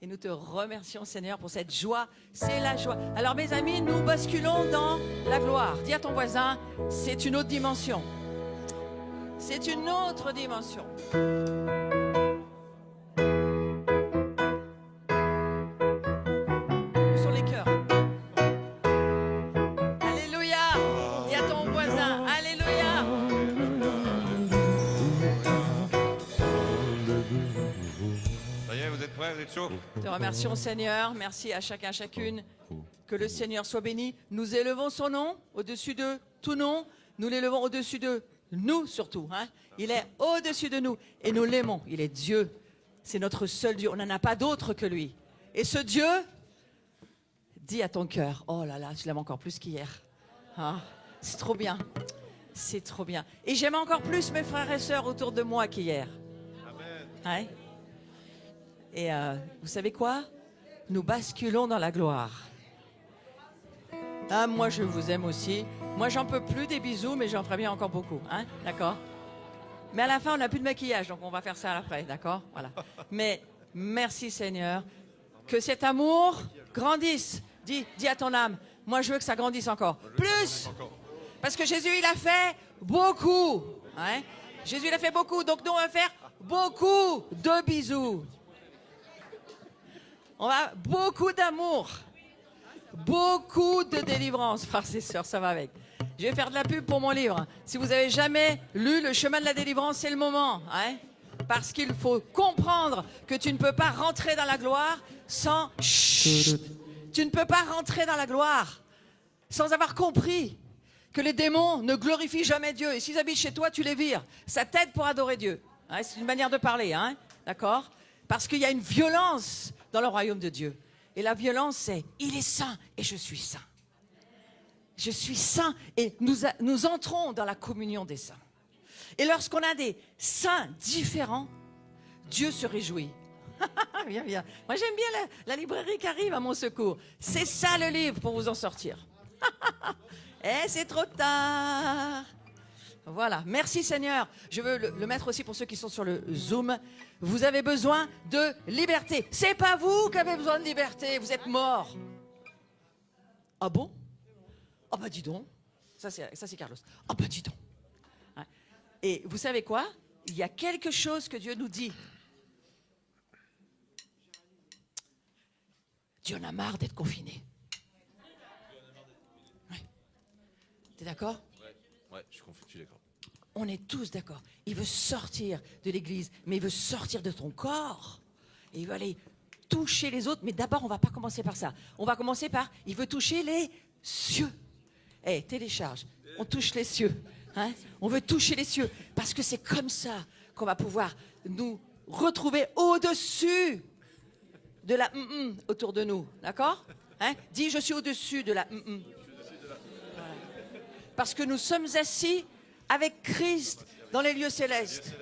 Et nous te remercions, Seigneur, pour cette joie. C'est la joie. Alors, mes amis, nous basculons dans la gloire. Dis à ton voisin, c'est une autre dimension. C'est une autre dimension. Où sont les cœurs? Alléluia. Dis à ton voisin, Alléluia. Ça y est, vous êtes prêts, vous êtes chauds? Te remercions, Seigneur. Merci à chacun, chacune. Que le Seigneur soit béni. Nous élevons son nom au-dessus de tout nom. Nous l'élevons au-dessus de nous surtout. Hein? Il est au-dessus de nous. Et nous l'aimons. Il est Dieu. C'est notre seul Dieu. On n'en a pas d'autre que lui. Et ce Dieu, dis à ton cœur, oh là là, je l'aime encore plus qu'hier. Hein? C'est trop bien. C'est trop bien. Et j'aime encore plus mes frères et sœurs autour de moi qu'hier. Hein? Et vous savez quoi? Nous basculons dans la gloire. Ah, moi, je vous aime aussi. Moi, j'en peux plus des bisous, mais j'en ferai bien encore beaucoup. Hein? D'accord? Mais à la fin, on n'a plus de maquillage, donc on va faire ça après. D'accord? Voilà. Mais merci, Seigneur. Que cet amour grandisse. Dis à ton âme, moi, je veux que ça grandisse encore. Plus! Parce que Jésus, il a fait beaucoup. Hein? Jésus, il a fait beaucoup. Donc, nous, on va faire beaucoup de bisous. On va beaucoup d'amour. Beaucoup de délivrance, frères et sœurs, ça va avec. Je vais faire de la pub pour mon livre. Si vous n'avez jamais lu Le chemin de la délivrance, c'est le moment. Hein? Parce qu'il faut comprendre que tu ne peux pas rentrer dans la gloire sans... Chut. Tu ne peux pas rentrer dans la gloire sans avoir compris que les démons ne glorifient jamais Dieu. Et s'ils habitent chez toi, tu les vires. Ça t'aide pour adorer Dieu. Hein? C'est une manière de parler. Hein? D'accord? Parce qu'il y a une violence dans le royaume de Dieu. Et la violence, c'est « il est saint et je suis saint ». Je suis saint et nous entrons dans la communion des saints. Et lorsqu'on a des saints différents, Dieu se réjouit. Viens, viens. Moi, j'aime bien la librairie qui arrive à mon secours. C'est ça le livre pour vous en sortir. Eh, c'est trop tard. Voilà, merci Seigneur. Je veux le mettre aussi pour ceux qui sont sur le Zoom. Vous avez besoin de liberté. C'est pas vous qui avez besoin de liberté, vous êtes morts. Ah bon? Ah bah dis donc. Ça c'est Carlos. Ah bah dis donc. Hein? Et vous savez quoi? Il y a quelque chose que Dieu nous dit. Dieu en a marre d'être confiné. Ouais. T'es d'accord? Ouais, je suis d'accord. On est tous d'accord. Il veut sortir de l'église, mais il veut sortir de ton corps. Et il veut aller toucher les autres. Mais d'abord, on ne va pas commencer par ça. On va commencer par, il veut toucher les cieux. Eh, télécharge. On touche les cieux. Hein? On veut toucher les cieux. Parce que c'est comme ça qu'on va pouvoir nous retrouver au-dessus de la autour de nous. D'accord? Hein? Dis, je suis au-dessus de la Voilà. Parce que nous sommes assis avec Christ dans les lieux célestes.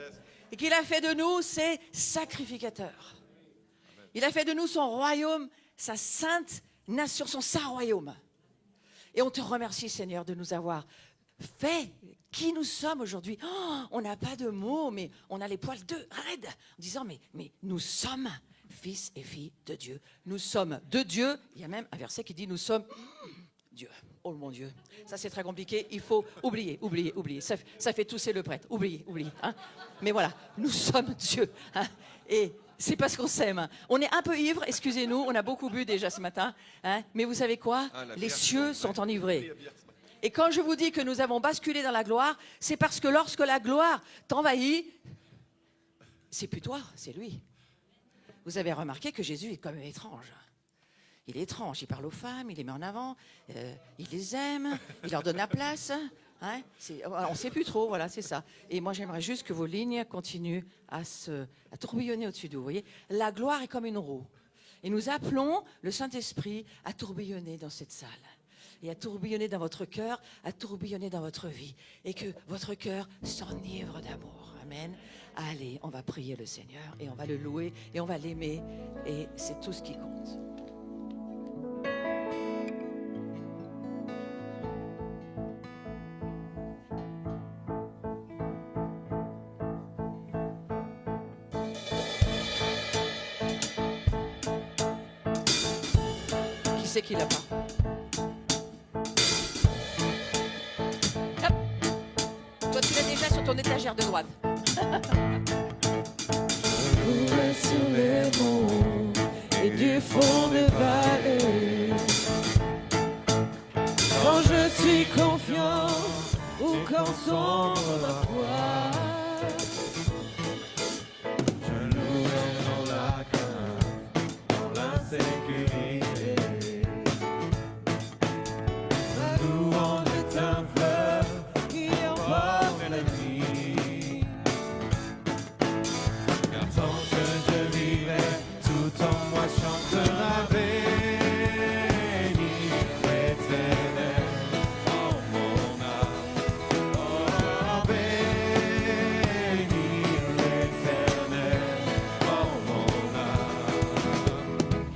Et qu'il a fait de nous ses sacrificateurs. Il a fait de nous son royaume, sa sainte nation, son saint royaume. Et on te remercie, Seigneur, de nous avoir fait qui nous sommes aujourd'hui. Oh, on n'a pas de mots, mais on a les poils raides. En disant, mais nous sommes fils et filles de Dieu. Nous sommes de Dieu. Il y a même un verset qui dit, nous sommes Dieu. Oh mon Dieu, ça c'est très compliqué. Il faut oublier. Ça fait tousser le prêtre. Oublier. Hein? Mais voilà, nous sommes Dieu. Hein? Et c'est parce qu'on s'aime. Hein? On est un peu ivre, excusez-nous, on a beaucoup bu déjà ce matin. Hein? Mais vous savez quoi? Les cieux sont enivrés. Et quand je vous dis que nous avons basculé dans la gloire, c'est parce que lorsque la gloire t'envahit, c'est plus toi, c'est lui. Vous avez remarqué que Jésus est quand même étrange. Il est étrange, il parle aux femmes, il les met en avant, il les aime, il leur donne la place. Hein? On ne sait plus trop, voilà, c'est ça. Et moi, j'aimerais juste que vos lignes continuent à tourbillonner au-dessus de vous. Vous voyez, la gloire est comme une roue. Et nous appelons le Saint-Esprit à tourbillonner dans cette salle. Et à tourbillonner dans votre cœur, à tourbillonner dans votre vie. Et que votre cœur s'enivre d'amour. Amen. Allez, on va prier le Seigneur et on va le louer et on va l'aimer. Et c'est tout ce qui compte. sais qui l'a pas. Hop. Toi, tu l'as déjà sur ton étagère de droite. Sur les monts et du fond de vallée. Quand je suis confiant ou quand sombre ma foi, je louerai dans la crainte, dans l'insécurité. La louange est un fleuve qui emporte la nuit. Car tant que je vivrai, tout en moi chantera béni l'Éternel. Oh mon âme, oh béni l'Éternel. Oh mon âme,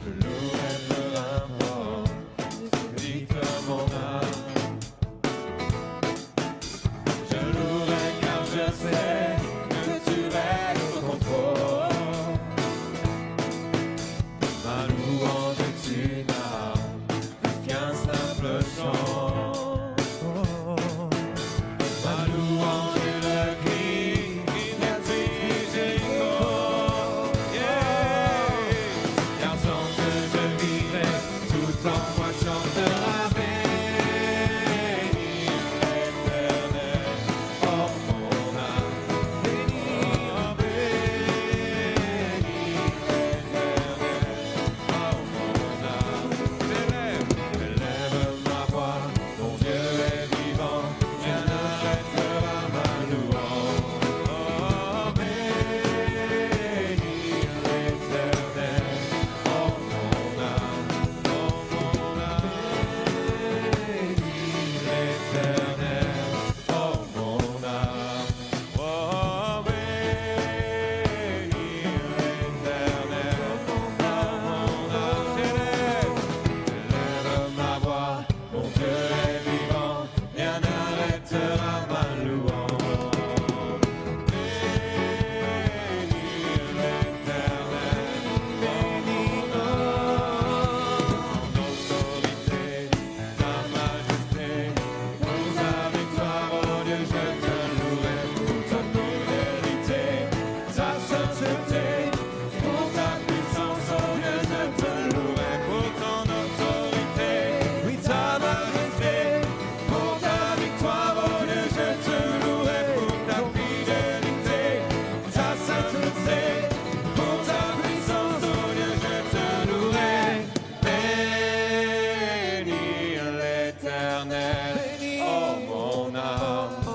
je louerai peu importe, dicte mon âme. Je louerai car je sais que tu restes au contrôle. Ma louange est une arme, plus qu'un simple chant. Ma louange est le cri qui détruit Jéricho. Car tant que je vivrai, tout en moi chantera béni l'Éternel. Oh mon âme, béni l'Éternel. Oh mon âme, j'élève ma voix, mon Dieu est vivant, rien n'arrêtera ma louange. Oh béni l'Éternel. Oh mon âme, béni l'Éternel. Oh mon âme, béni l'Éternel. J'élève ma voix, mon Dieu est vivant, rien n'arrêtera ma louange. Béni l'Éternel, béni ton autorité, ta majesté, pour ta victoire, oh Dieu, je te louerai pour ta fidélité, ta sainteté, pour ta puissance, oh Dieu, je te louerai pour ton autorité, oui, ta majesté, pour ta victoire, oh Dieu, je te louerai pour ta fidélité, ta sainteté, pour ta puissance, oh Dieu, je te louerai. Béni l'Éternel, oh mon âme, oh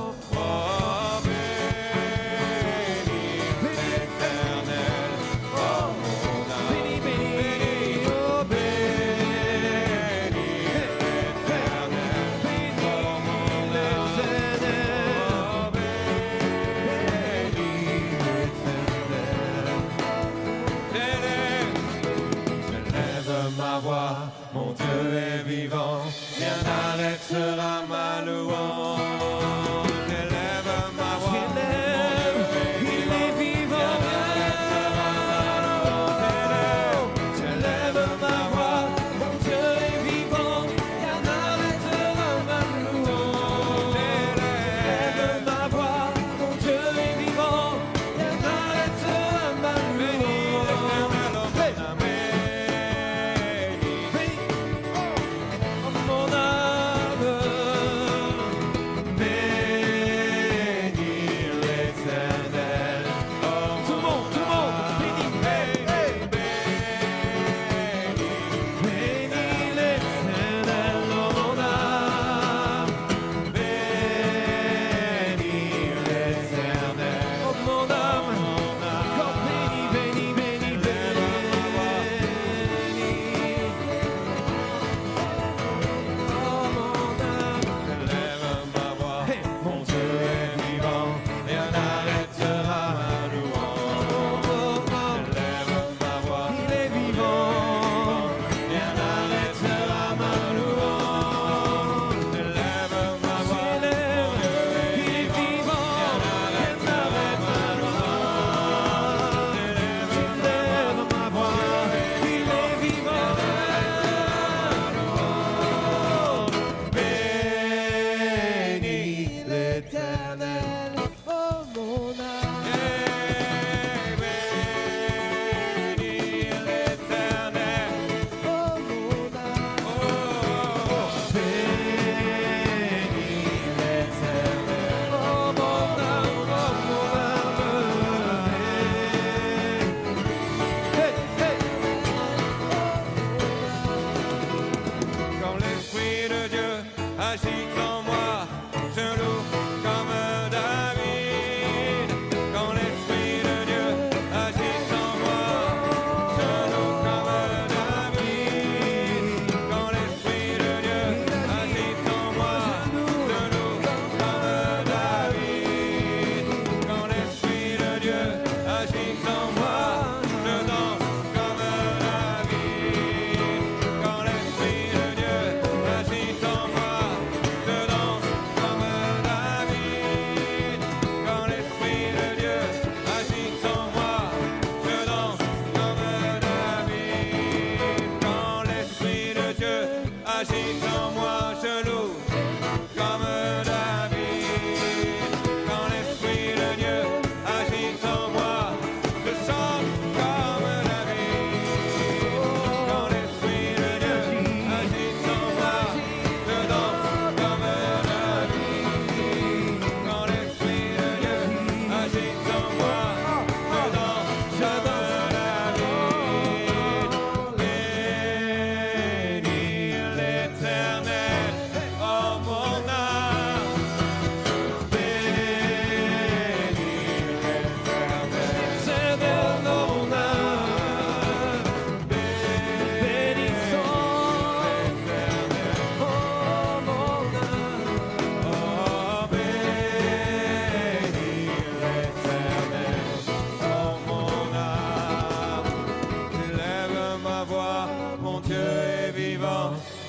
béni l'Éternel, oh mon âme, béni, oh béni l'Éternel, oh mon âme, oh béni l'Éternel. J'élève ma voix, mon Dieu est vivant, rien n'arrêtera ma louange. J'élève ma voix, mon Dieu il est vivant, rien n'arrêtera ma louange. J'élève ma voix, mon Dieu est vivant, rien n'arrêtera ma louange. J'élève ma voix, mon Dieu est vivant, rien n'arrêtera ma louange. Mon âme, béni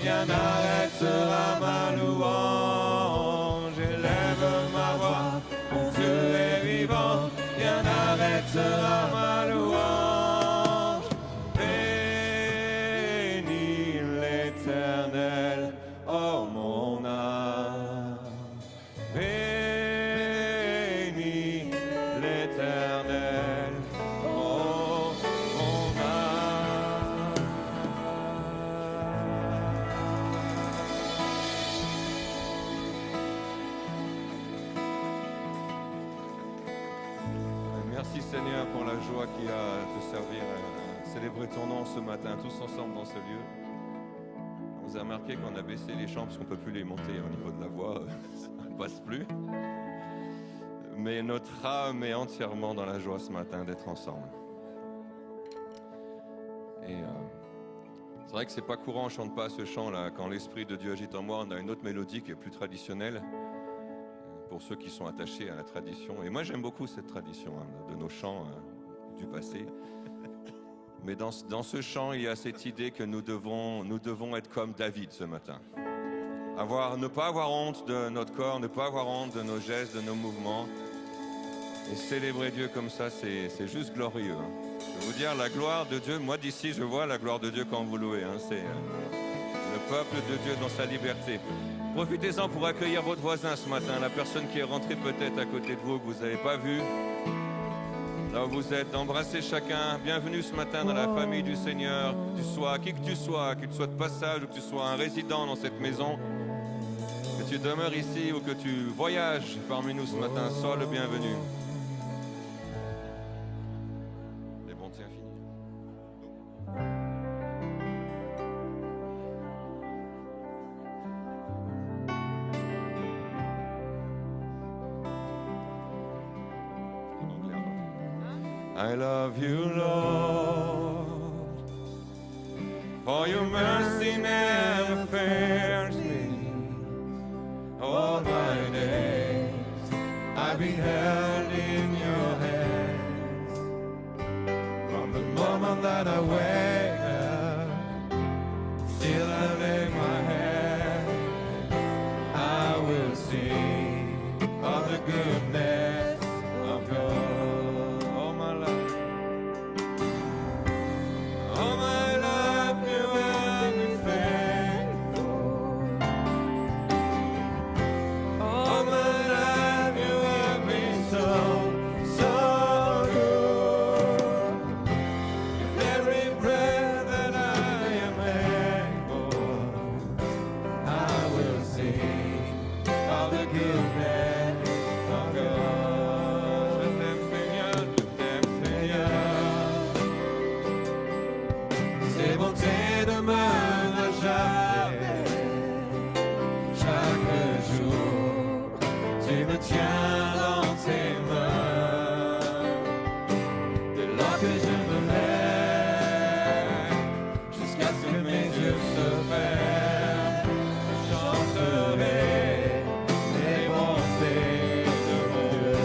rien n'arrêtera ma louange. Élève ma voix, mon Dieu est vivant, rien n'arrêtera ma louange. Bénis l'Éternel, oh mon âme. Bénis l'Éternel, oh mon âme. Merci Seigneur pour la joie qu'il y a à te servir, à célébrer ton nom ce matin, tous ensemble dans ce lieu. On vous a remarqué qu'on a baissé les chants parce qu'on ne peut plus les monter au niveau de la voix, ça ne passe plus. Mais notre âme est entièrement dans la joie ce matin d'être ensemble. Et c'est vrai que c'est pas courant, on ne chante pas ce chant-là. Quand l'Esprit de Dieu agite en moi, on a une autre mélodie qui est plus traditionnelle, pour ceux qui sont attachés à la tradition. Et moi j'aime beaucoup cette tradition de nos chants du passé. Mais dans ce chant, il y a cette idée que nous devons être comme David ce matin. Ne pas avoir honte de notre corps, ne pas avoir honte de nos gestes, de nos mouvements. Et célébrer Dieu comme ça, c'est juste glorieux. Je vais vous dire, la gloire de Dieu, moi d'ici, je vois la gloire de Dieu quand vous louez. C'est le peuple de Dieu dans sa liberté. Profitez-en pour accueillir votre voisin ce matin, la personne qui est rentrée peut-être à côté de vous, que vous n'avez pas vu. Là où vous êtes, embrassez chacun. Bienvenue ce matin dans la famille du Seigneur. Que tu sois qui que tu sois de passage ou que tu sois un résident dans cette maison, que tu demeures ici ou que tu voyages parmi nous ce matin, sois le bienvenu. Les bontés infinies. I love you, Lord, for your mercy never fails me. All my days I've been held in your hands. From the moment that I wake up, till I lay my head, I will sing of the goodness of God. All my life you have been faithful. All my life you have been so good. With every breath that I am able, I will sing of the goodness of God. Je t'aime Seigneur, je t'aime Seigneur. Tes bontés demeurent jamais. Chaque jour, tu me tiens dans tes mains. Dès lors que je me lève, jusqu'à ce que mes yeux se ferment, je chanterai les bontés de mon Dieu.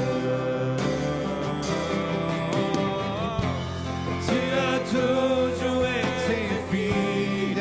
Tu as toujours été fidèle.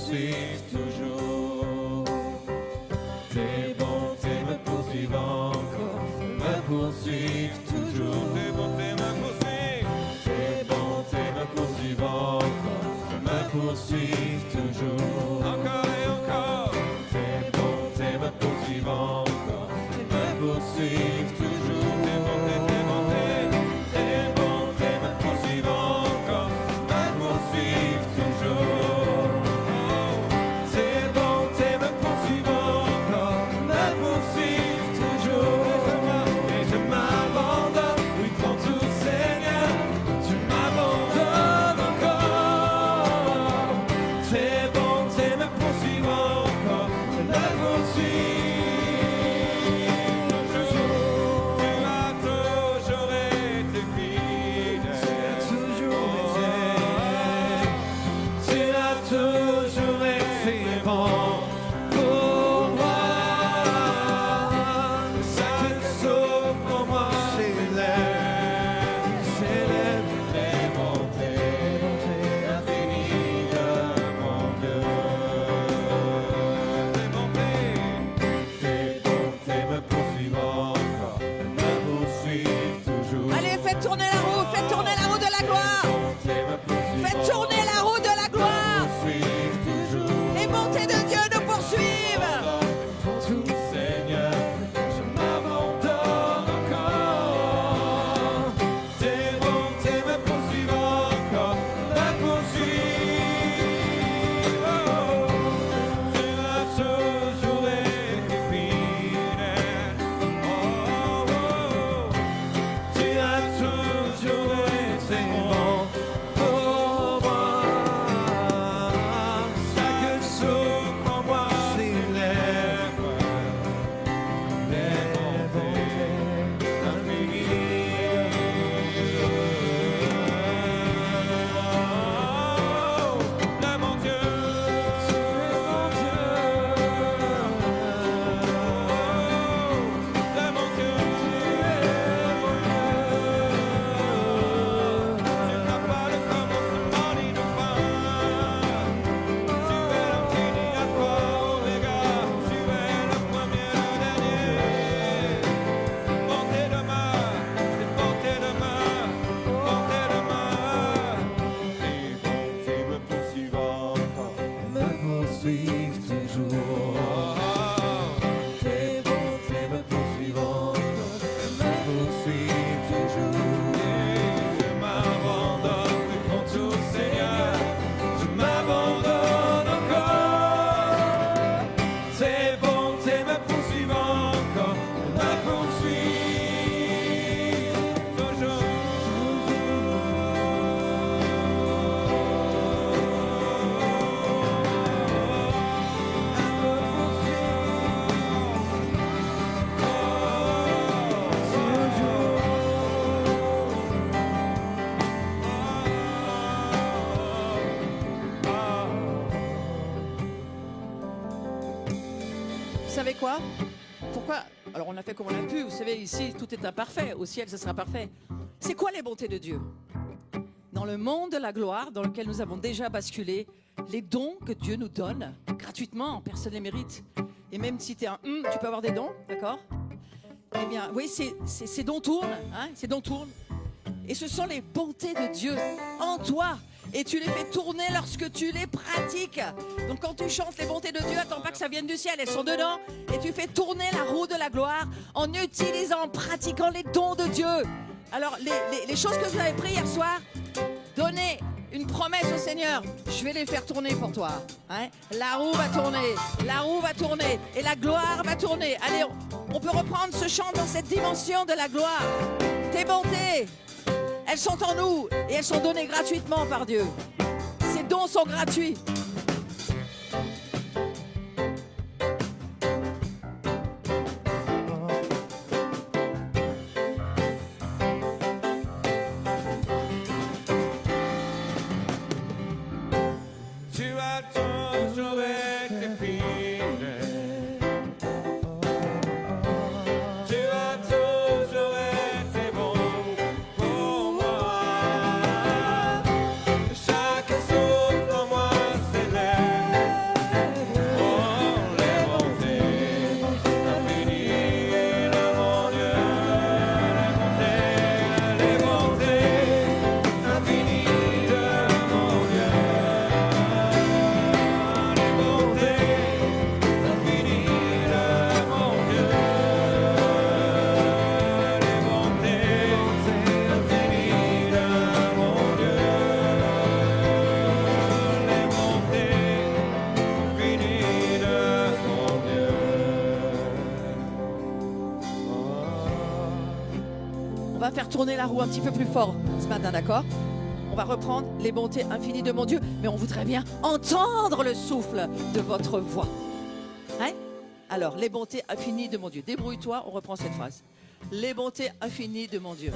poursuivent toujours. Tes bontés me poursuivent encore, me poursuivent toujours. Tes bontés me poursuivent. Tes bontés me poursuivent encore, me poursuivent toujours. Encore et encore. Tes bontés me poursuivent encore, me poursuivent toujours. Tes bontés, tes bontés, tes bontés me poursuivent encore, me poursuivent toujours. Tes bontés me poursuivent encore, me poursuivent toujours. Et je m'abandonne, oui, prends tout Seigneur, tu m'abandonnes encore. Tes bontés me poursuivent encore, me poursuivent toujours. Tu as toujours été fidèle. Tu as toujours été. Tu as toujours été bon pour moi. Chaque jour pour moi, j'élève les bontés infinies de mon Dieu. Tes bontés me poursuivent encore, me poursuivent toujours. Allez, faites tourner la roue de la gloire. Tes bontés me poursuivent Faites tourner la roue de la gloire. poursuivent toujours. Les bontés de Dieu nous poursuivent. Tout Seigneur, je m'abandonne encore. Tes bontés me poursuivent encore, me poursuivent. Tu as toujours été fidèle. Tu as toujours été bon pour moi. Chaque jour pour moi s'élève les bontés infinies. Le bon Dieu, tu es mon Dieu. Le bon Dieu, tu es mon Dieu. Tu n'as pas de commencement ni de fin. Tu es l'infini, Alpha, Oméga. Tu es le premier, le dernier. Bonté de main, c'est bonté de main, bonté de main. Tes bontés me poursuivent encore, me poursuivent toujours. Tes bontés me poursuivent encore, me poursuivent toujours. Je m'abandonne, oui, prends tout Seigneur, je m'abandonne encore. Tes bontés me poursuivent encore, me poursuivent toujours. Vous savez quoi? Pourquoi? Alors on a fait comme on a pu. Vous savez, ici, tout est imparfait. Au ciel, ce sera parfait. C'est quoi les bontés de Dieu? Dans le monde de la gloire, dans lequel nous avons déjà basculé, les dons que Dieu nous donne gratuitement, personne ne les mérite. Et même si tu es tu peux avoir des dons, d'accord? Eh bien, oui, ces dons tournent, hein, ces dons tournent. Et ce sont les bontés de Dieu en toi. Et tu les fais tourner lorsque tu les pratiques. Donc quand tu chantes les bontés de Dieu, attends pas que ça vienne du ciel, elles sont dedans. Et tu fais tourner la roue de la gloire en utilisant, en pratiquant les dons de Dieu. Alors les choses que vous avez prises hier soir, donnez une promesse au Seigneur. Je vais les faire tourner pour toi. Hein? La roue va tourner, la roue va tourner et la gloire va tourner. Allez, on peut reprendre ce chant dans cette dimension de la gloire. Tes bontés, elles sont en nous et elles sont données gratuitement par Dieu. Ces dons sont gratuits. Tu as toujours été fidèle. Tu as toujours été bon pour moi. Chaque jour pour moi On va faire tourner la roue un petit peu plus fort ce matin, d'accord? On va reprendre les bontés infinies de mon Dieu, mais on voudrait bien entendre le souffle de votre voix. Hein? Alors, les bontés infinies de mon Dieu. Débrouille-toi, on reprend cette phrase. Les bontés infinies de mon Dieu.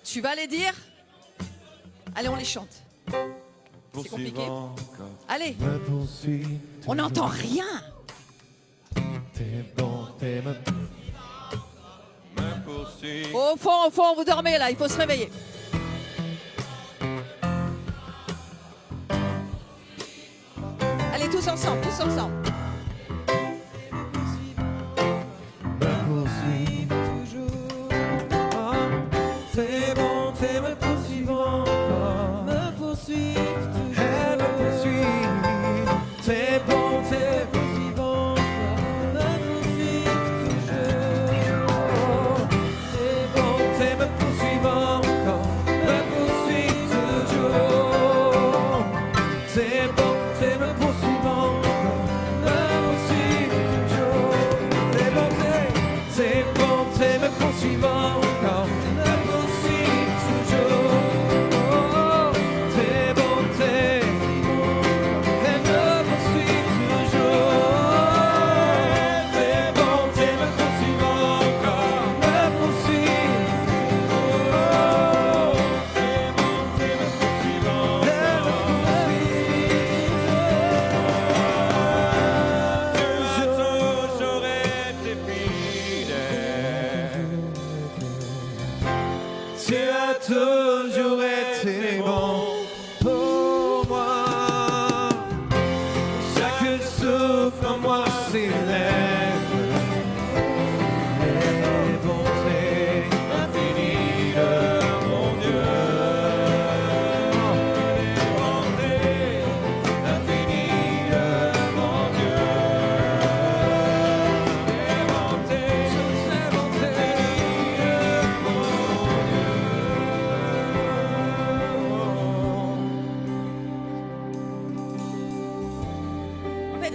Tu vas les dire? Allez, on les chante. C'est compliqué. Allez, on n'entend rien. Au fond, vous dormez là, il faut se réveiller. Allez, tous ensemble, tous ensemble.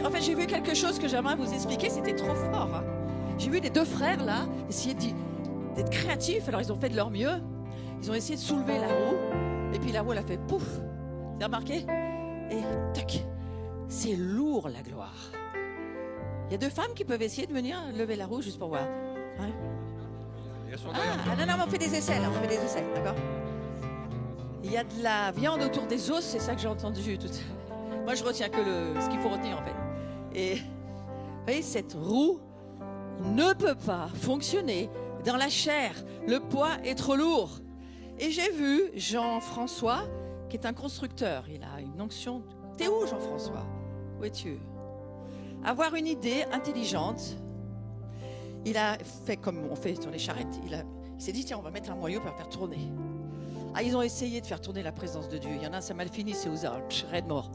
En fait, j'ai vu quelque chose que j'aimerais vous expliquer, c'était trop fort. Hein. J'ai vu les deux frères là essayer d'être créatifs, alors ils ont fait de leur mieux. Ils ont essayé de soulever la roue, et puis la roue elle a fait pouf. Vous avez remarqué? Et tac, c'est lourd la gloire. Il y a deux femmes qui peuvent essayer de venir lever la roue juste pour voir. Hein? Non, on fait des essais là, on fait des essais, d'accord? Il y a de la viande autour des os, c'est ça que j'ai entendu. Moi, je retiens que ce qu'il faut retenir en fait. Et vous voyez, cette roue ne peut pas fonctionner dans la chair. Le poids est trop lourd. Et j'ai vu Jean-François, qui est un constructeur. Il a une onction. T'es où, Jean-François? Où es-tu? Avoir une idée intelligente. Il a fait comme on fait sur les charrettes. Il s'est dit, tiens, on va mettre un moyeu pour faire tourner. Ah, ils ont essayé de faire tourner la présence de Dieu. Il y en a un, ça a mal fini, c'est Uza, raide mort.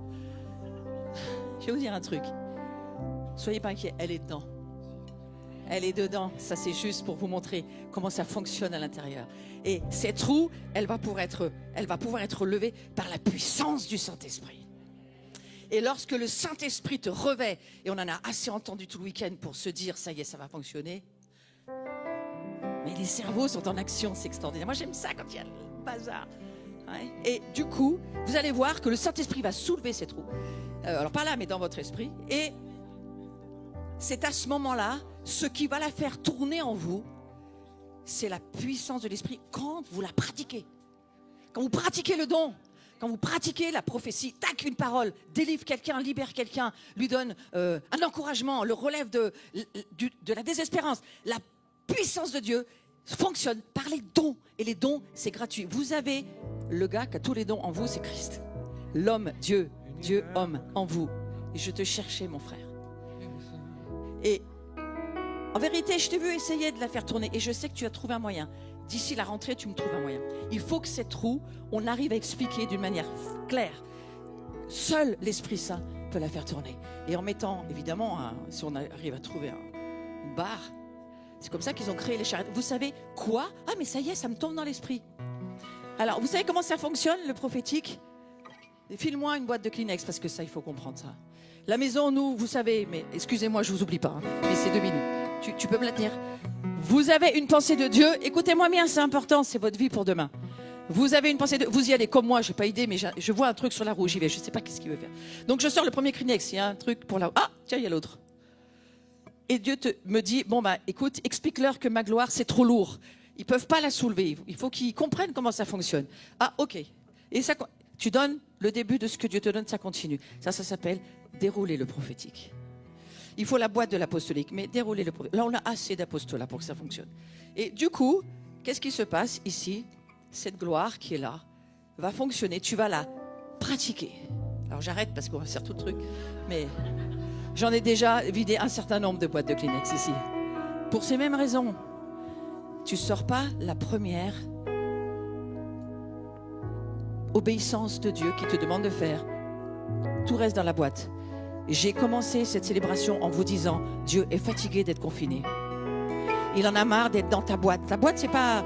Je vais vous dire un truc. Soyez pas inquiets, elle est dedans. Elle est dedans. Ça, c'est juste pour vous montrer comment ça fonctionne à l'intérieur. Et cette roue, elle va pouvoir être levée par la puissance du Saint-Esprit. Et lorsque le Saint-Esprit te revêt, et on en a assez entendu tout le week-end pour se dire, ça y est, ça va fonctionner. Mais les cerveaux sont en action, c'est extraordinaire. Moi, j'aime ça quand il y a le bazar. Ouais. Et du coup, vous allez voir que le Saint-Esprit va soulever cette roue. Alors pas là, mais dans votre esprit. Et c'est à ce moment-là, ce qui va la faire tourner en vous, c'est la puissance de l'Esprit quand vous la pratiquez. Quand vous pratiquez le don, quand vous pratiquez la prophétie, tac, une parole, délivre quelqu'un, libère quelqu'un, lui donne un encouragement, le relève de la désespérance. La puissance de Dieu fonctionne par les dons. Et les dons, c'est gratuit. Vous avez le gars qui a tous les dons en vous, c'est Christ. L'homme, Dieu, homme, en vous. Et je te cherchais, mon frère. Et en vérité, je t'ai vu essayer de la faire tourner. Et je sais que tu as trouvé un moyen. D'ici la rentrée, tu me trouves un moyen. Il faut que cette roue, on arrive à expliquer d'une manière claire. Seul l'Esprit Saint peut la faire tourner. Et en mettant, évidemment, si on arrive à trouver une barre, c'est comme ça qu'ils ont créé les charrettes. Vous savez quoi? Ah, mais ça y est, ça me tombe dans l'esprit. Alors, vous savez comment ça fonctionne, le prophétique? File-moi une boîte de Kleenex, parce que ça, il faut comprendre ça. La maison, nous, vous savez, mais excusez-moi, je vous oublie pas, hein, mais c'est 2 minutes. Tu peux me la tenir? Vous avez une pensée de Dieu. Écoutez-moi bien, c'est important, c'est votre vie pour demain. Vous avez une pensée de... Vous y allez comme moi, je n'ai pas idée, mais je vois un truc sur la roue, j'y vais. Je ne sais pas qu'est-ce qu'il veut faire. Donc je sors le premier Kleenex, il y a un truc pour la... Ah, tiens, il y a l'autre. Et Dieu me dit, bon, bah, écoute, explique-leur que ma gloire, c'est trop lourd. Ils ne peuvent pas la soulever. Il faut qu'ils comprennent comment ça fonctionne. Ah, ok. Et ça, tu donnes le début de ce que Dieu te donne, ça continue. Ça s'appelle dérouler le prophétique. Il faut la boîte de l'apostolique, mais dérouler le prophétique. Là, on a assez d'apostolats pour que ça fonctionne. Et du coup, qu'est-ce qui se passe ici? Cette gloire qui est là va fonctionner. Tu vas la pratiquer. Alors j'arrête parce qu'on va faire tout le truc, mais j'en ai déjà vidé un certain nombre de boîtes de Kleenex ici. Pour ces mêmes raisons, tu ne sors pas la première obéissance de Dieu qui te demande de faire. Tout reste dans la boîte. J'ai commencé cette célébration en vous disant, Dieu est fatigué d'être confiné. Il en a marre d'être dans ta boîte. Ta boîte, c'est pas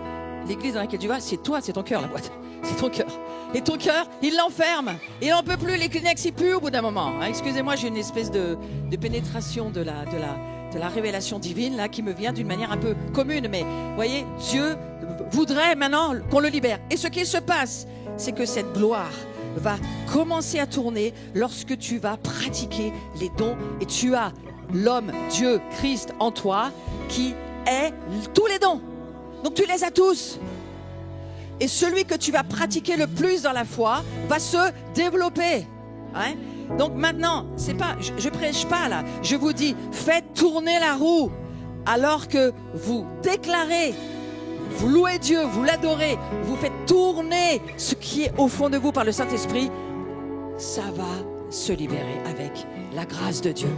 l'église dans laquelle tu vas, c'est toi, c'est ton cœur, la boîte. C'est ton cœur. Et ton cœur, il l'enferme. Il n'en peut plus, les Kleenex, il pue au bout d'un moment. Hein, excusez-moi, j'ai une espèce de pénétration de la révélation divine là, qui me vient d'une manière un peu commune. Mais vous voyez, Dieu voudrait maintenant qu'on le libère. Et ce qui se passe, c'est que cette gloire va commencer à tourner lorsque tu vas pratiquer les dons. Et tu as l'homme, Dieu, Christ en toi qui est tous les dons. Donc tu les as tous. Et celui que tu vas pratiquer le plus dans la foi va se développer. Hein? Donc maintenant, c'est pas, je prêche pas là. Je vous dis, faites tourner la roue alors que vous déclarez, vous louez Dieu, vous l'adorez, vous faites tourner ce qui est au fond de vous par le Saint-Esprit. Ça va se libérer avec la grâce de Dieu.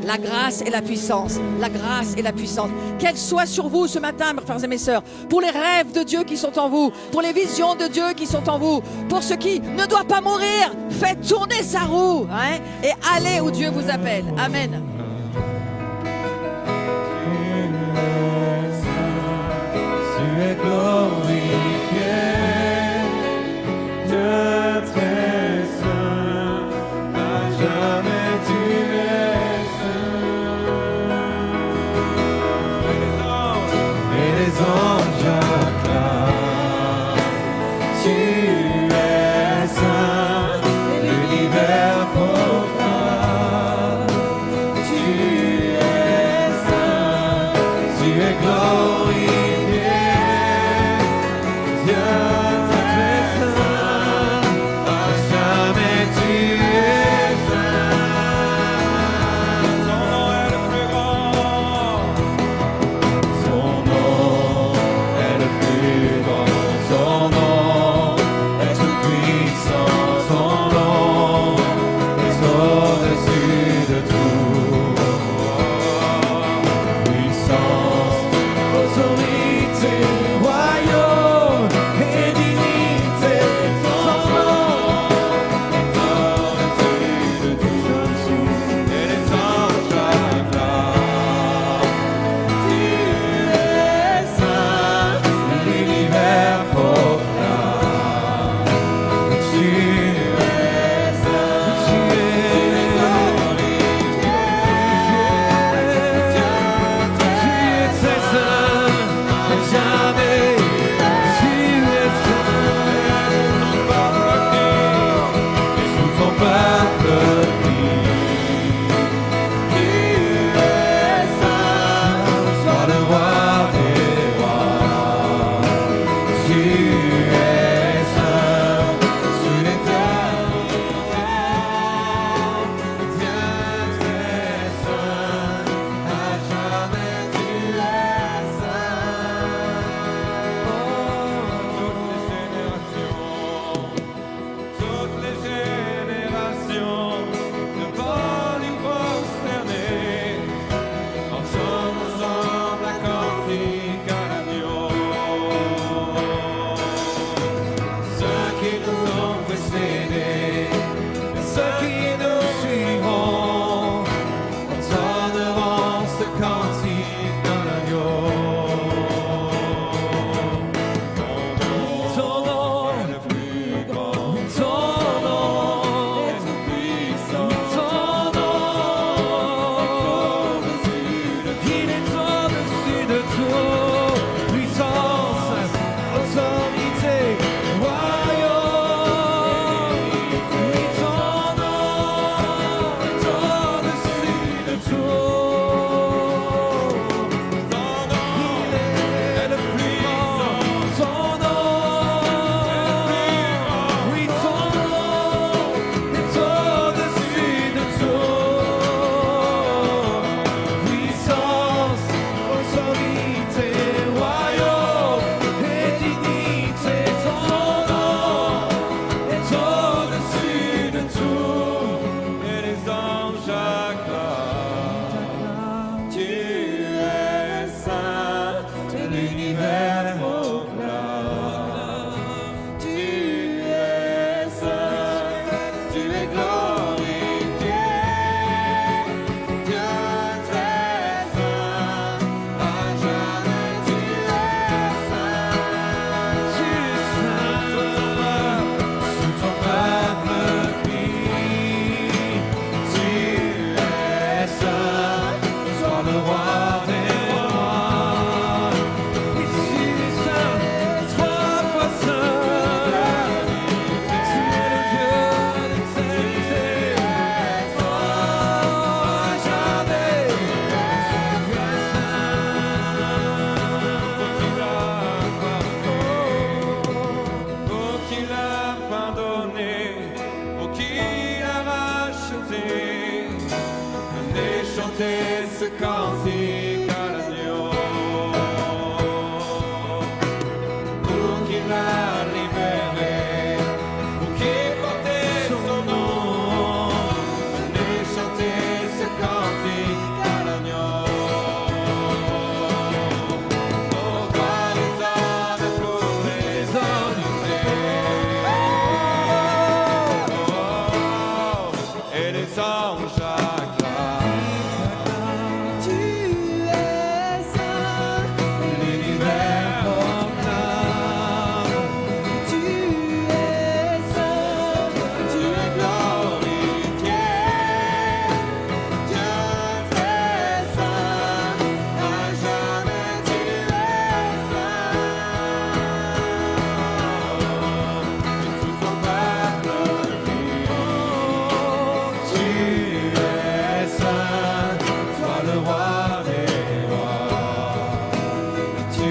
La grâce et la puissance. La grâce et la puissance. Qu'elle soit sur vous ce matin, mes frères et mes sœurs, pour les rêves de Dieu qui sont en vous, pour les visions de Dieu qui sont en vous, pour ce qui ne doit pas mourir. Faites tourner sa roue, hein, et allez où Dieu vous appelle. Amen. Tu es glorifié, Dieu très saint, à jamais tu es saint. Et les anges acclament, tu es saint, l'univers proclame, tu es saint, tu es glorifié.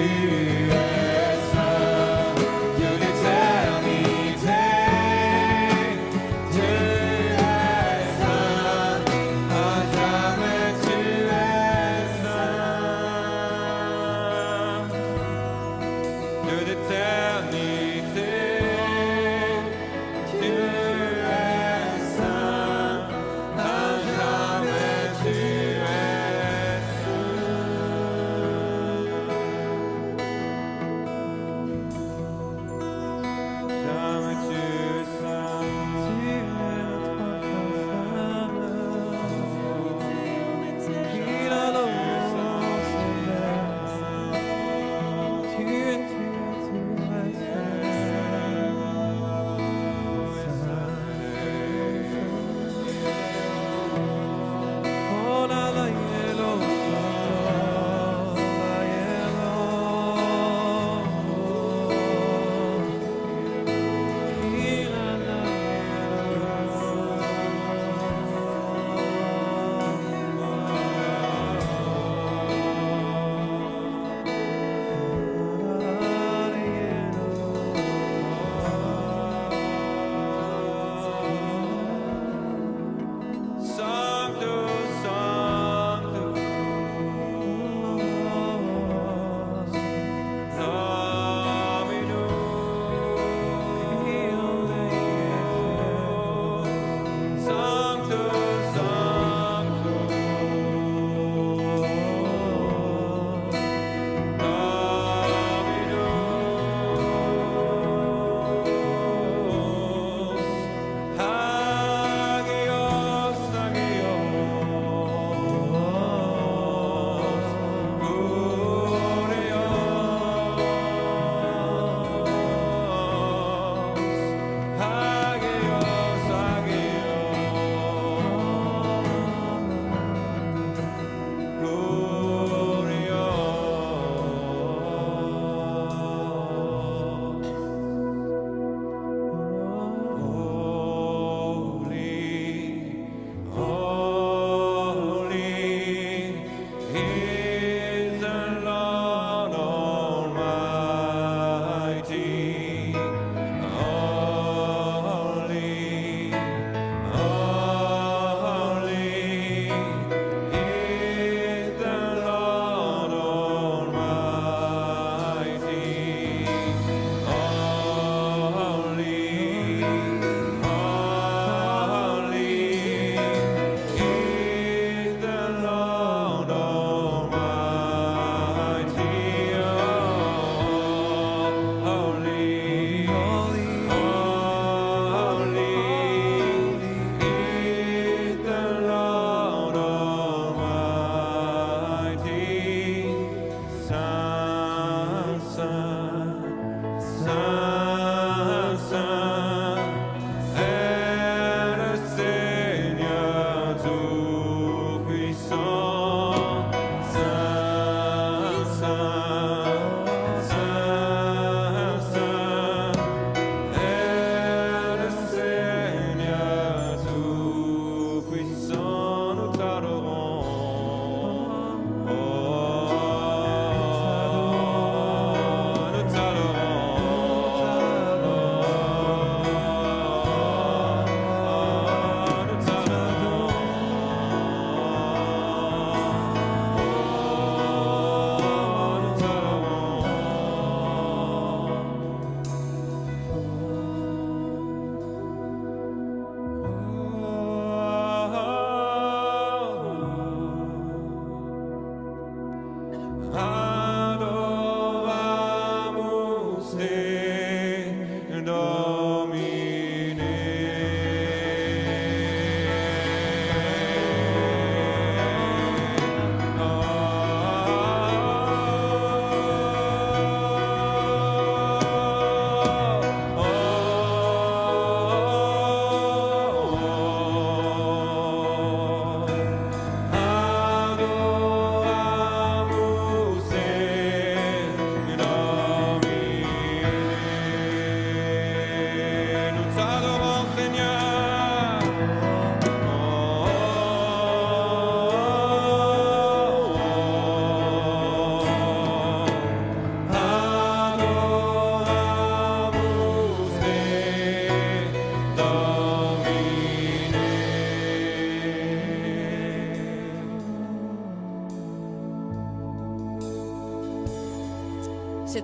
es saint, Dieu d'éternité. Tu es saint, à jamais tu es saint. Dieu d'éternité, tu es saint, à jamais tu es saint.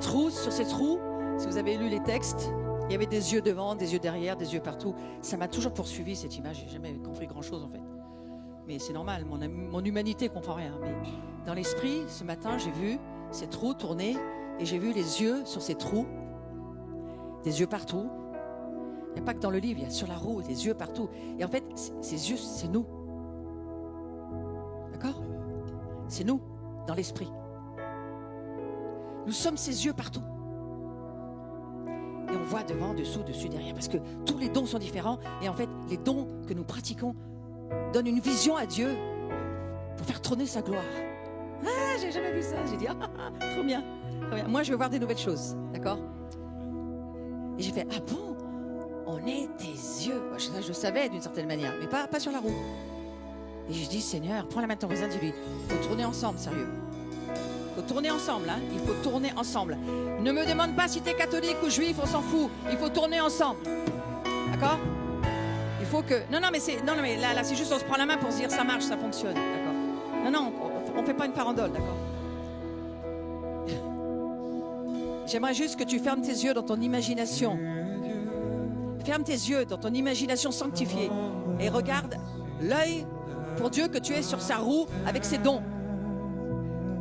cette roue, si vous avez lu les textes, il y avait des yeux devant, des yeux derrière, des yeux partout. Ça m'a toujours poursuivi cette image. J'ai jamais compris grand-chose en fait. Mais c'est normal, mon humanité ne comprend rien. Mais dans l'esprit, ce matin, j'ai vu cette roue tourner et j'ai vu les yeux sur cette roue, des yeux partout. Il n'y a pas que dans le livre, il y a sur la roue, des yeux partout. Et en fait, ces yeux, c'est nous. D'accord? C'est nous, dans l'esprit. Nous sommes ces yeux partout. Et on voit devant, dessous, dessus, derrière. Parce que tous les dons sont différents. Et en fait, les dons que nous pratiquons donnent une vision à Dieu pour faire trôner sa gloire. Ah, j'ai jamais vu ça. J'ai dit, trop bien, trop bien. Moi, je veux voir des nouvelles choses. D'accord? Et j'ai fait, ah bon? On est tes yeux. Moi, je savais d'une certaine manière, mais pas sur la roue. Et je dis, Seigneur, prends la main de ton voisin, dis-lui, il faut tourner ensemble, sérieux. Il faut tourner ensemble, hein. Il faut tourner ensemble. Ne me demande pas si tu es catholique ou juif, on s'en fout. Il faut tourner ensemble. D'accord? Il faut que... Non, mais là, c'est juste, on se prend la main pour se dire, ça marche, ça fonctionne. D'accord? Non, on ne fait pas une farandole, d'accord? J'aimerais juste que tu fermes tes yeux dans ton imagination. Ferme tes yeux dans ton imagination sanctifiée et regarde l'œil pour Dieu que tu es sur sa roue avec ses dons.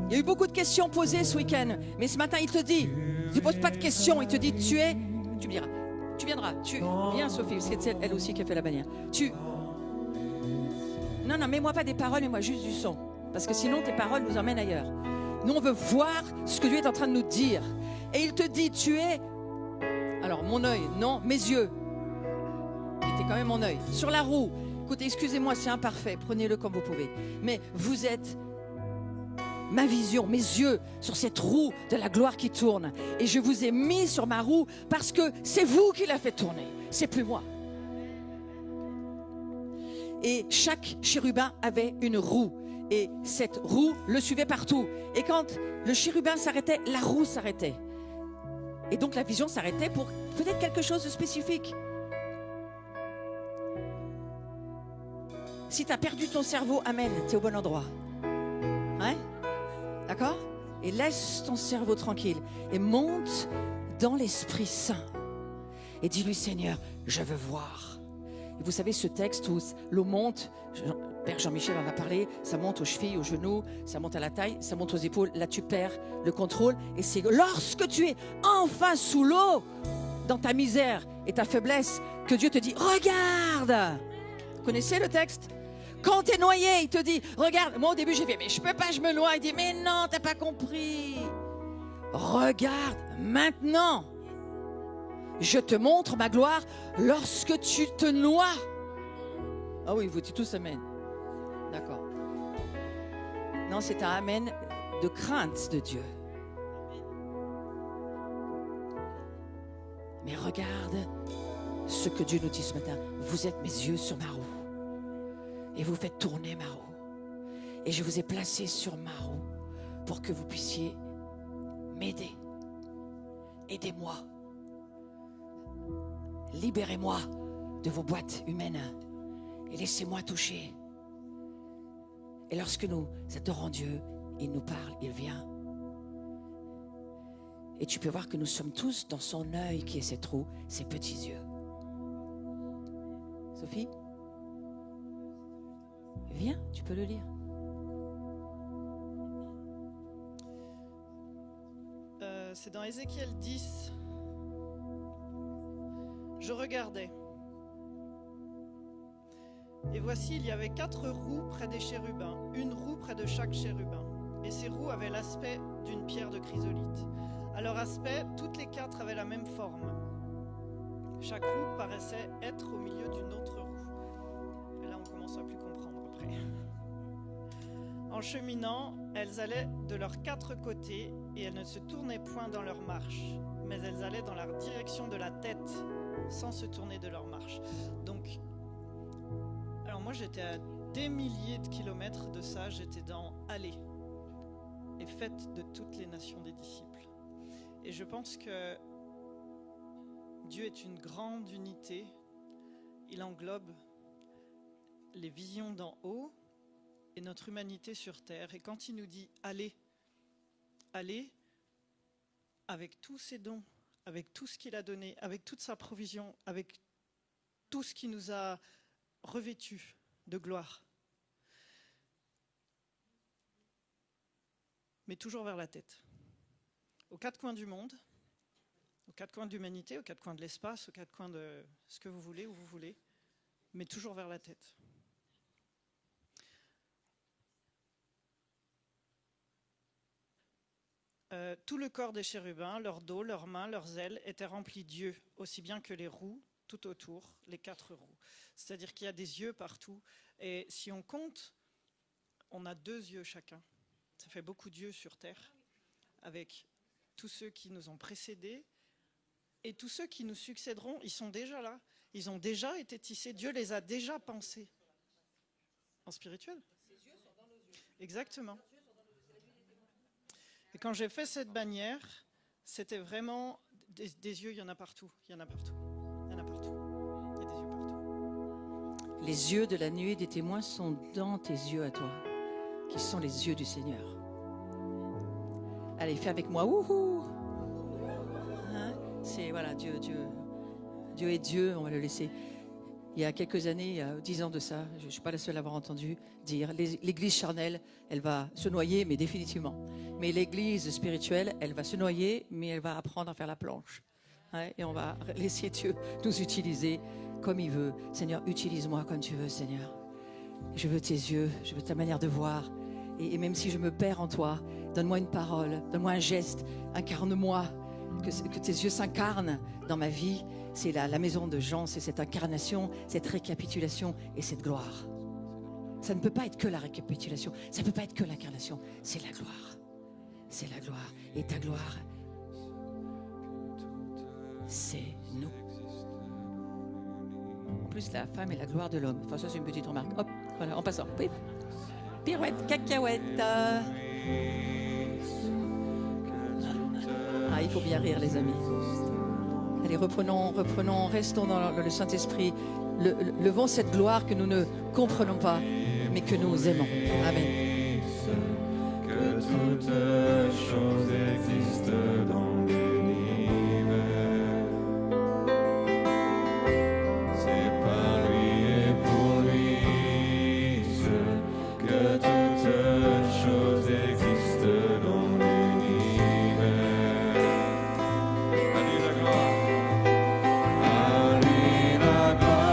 Il y a eu beaucoup de questions posées ce week-end, mais ce matin il te dit, tu ne poses pas de questions, il te dit tu me diras, tu viendras, viens Sophie, c'est elle aussi qui a fait la bannière. Non, mets-moi pas des paroles, mets-moi juste du son, parce que sinon tes paroles nous emmènent ailleurs. Nous on veut voir ce que Dieu est en train de nous dire. Et il te dit, tu es, alors mon œil, non, mes yeux. C'était quand même mon œil. Sur la roue, écoutez, excusez-moi, c'est imparfait, prenez-le comme vous pouvez. Mais vous êtes ma vision, mes yeux sur cette roue de la gloire qui tourne. Et je vous ai mis sur ma roue parce que c'est vous qui la fait tourner, c'est plus moi. Et chaque chérubin avait une roue. Et cette roue le suivait partout. Et quand le chérubin s'arrêtait, la roue s'arrêtait. Et donc la vision s'arrêtait pour peut-être quelque chose de spécifique. Si tu as perdu ton cerveau, amen, tu es au bon endroit. Ouais? D'accord? Et laisse ton cerveau tranquille. Et monte dans l'Esprit Saint. Et dis-lui, Seigneur, je veux voir. Et vous savez ce texte où l'eau monte, Père Jean-Michel en a parlé, ça monte aux chevilles, aux genoux, ça monte à la taille, ça monte aux épaules. Là, tu perds le contrôle. Et c'est lorsque tu es enfin sous l'eau, dans ta misère et ta faiblesse, que Dieu te dit, regarde. Vous connaissez le texte? Quand tu es noyé, il te dit, regarde. Moi, au début, j'ai fait, mais je peux pas, je me noie. Il dit, mais non, t'as pas compris. Regarde maintenant. Je te montre ma gloire lorsque tu te noies. Ah oui, vous dites tous amen. D'accord. Non, c'est un amen de crainte de Dieu. Mais regarde ce que Dieu nous dit ce matin. Vous êtes mes yeux sur ma roue. Et vous faites tourner ma roue. Et je vous ai placé sur ma roue pour que vous puissiez m'aider. Aidez-moi. Libérez-moi de vos boîtes humaines et laissez-moi toucher. Et lorsque nous adorons Dieu, il nous parle, il vient. Et tu peux voir que nous sommes tous dans son œil qui est cette roue, ses petits yeux. Sophie, viens, tu peux le lire. C'est dans Ézéchiel 10. Je regardais. Et voici, il y avait 4 roues près des chérubins, une roue près de chaque chérubin. Et ces roues avaient l'aspect d'une pierre de chrysolite. À leur aspect, toutes les 4 avaient la même forme. Chaque roue paraissait être au milieu d'une autre roue. Et là, on commence à plus comprendre après. En cheminant, elles allaient de leurs 4 côtés et elles ne se tournaient point dans leur marche, mais elles allaient dans la direction de la tête, sans se tourner de leur marche. Donc, alors moi j'étais à des milliers de kilomètres de ça, j'étais dans « Allez » et « Faites de toutes les nations des disciples ». Et je pense que Dieu est une grande unité, il englobe les visions d'en haut et notre humanité sur terre. Et quand il nous dit « Allez », allez, avec tous ses dons, avec tout ce qu'il a donné, avec toute sa provision, avec tout ce qui nous a revêtus de gloire. Mais toujours vers la tête. Aux quatre coins du monde, aux quatre coins de l'humanité, aux quatre coins de l'espace, aux quatre coins de ce que vous voulez, où vous voulez, mais toujours vers la tête. Tout le corps des chérubins, leur dos, leurs mains, leurs ailes étaient remplis d'yeux, aussi bien que les roues tout autour, les quatre roues. C'est-à-dire qu'il y a des yeux partout. Et si on compte, on a 2 yeux chacun. Ça fait beaucoup d'yeux sur Terre, avec tous ceux qui nous ont précédés et tous ceux qui nous succéderont. Ils sont déjà là. Ils ont déjà été tissés. Dieu les a déjà pensés. En spirituel. Exactement. Et quand j'ai fait cette bannière, c'était vraiment des yeux, il y en a partout. Il y en a partout. Il y en a partout. Il y a des yeux partout. Les yeux de la nuée des témoins sont dans tes yeux à toi, qui sont les yeux du Seigneur. Allez, fais avec moi. Wouhou! Hein? C'est, voilà, Dieu est Dieu, on va le laisser. Il y a quelques années, il y a 10 ans de ça, je ne suis pas la seule à avoir entendu dire, l'église charnelle, elle va se noyer, mais définitivement. Mais l'église spirituelle, elle va se noyer, mais elle va apprendre à faire la planche. Ouais, et on va laisser Dieu nous utiliser comme il veut. Seigneur, utilise-moi comme tu veux, Seigneur. Je veux tes yeux, je veux ta manière de voir. Et même si je me perds en toi, donne-moi une parole, donne-moi un geste, incarne-moi, que tes yeux s'incarnent dans ma vie. C'est la maison de Jean, c'est cette incarnation, cette récapitulation et cette gloire. Ça ne peut pas être que la récapitulation, ça ne peut pas être que l'incarnation, c'est la gloire. C'est la gloire. Et ta gloire, c'est nous. En plus, la femme est la gloire de l'homme. Enfin, ça, c'est une petite remarque. Hop, voilà, en passant. Pif. Pirouette, cacahuète. Ah, il faut bien rire, les amis. Allez, reprenons, restons dans le Saint-Esprit. Levons cette gloire que nous ne comprenons pas, mais que nous aimons. Amen. Que toutes choses existent dans l'univers. C'est par lui et pour lui que toutes choses existent dans l'univers. À lui la gloire. À lui la gloire.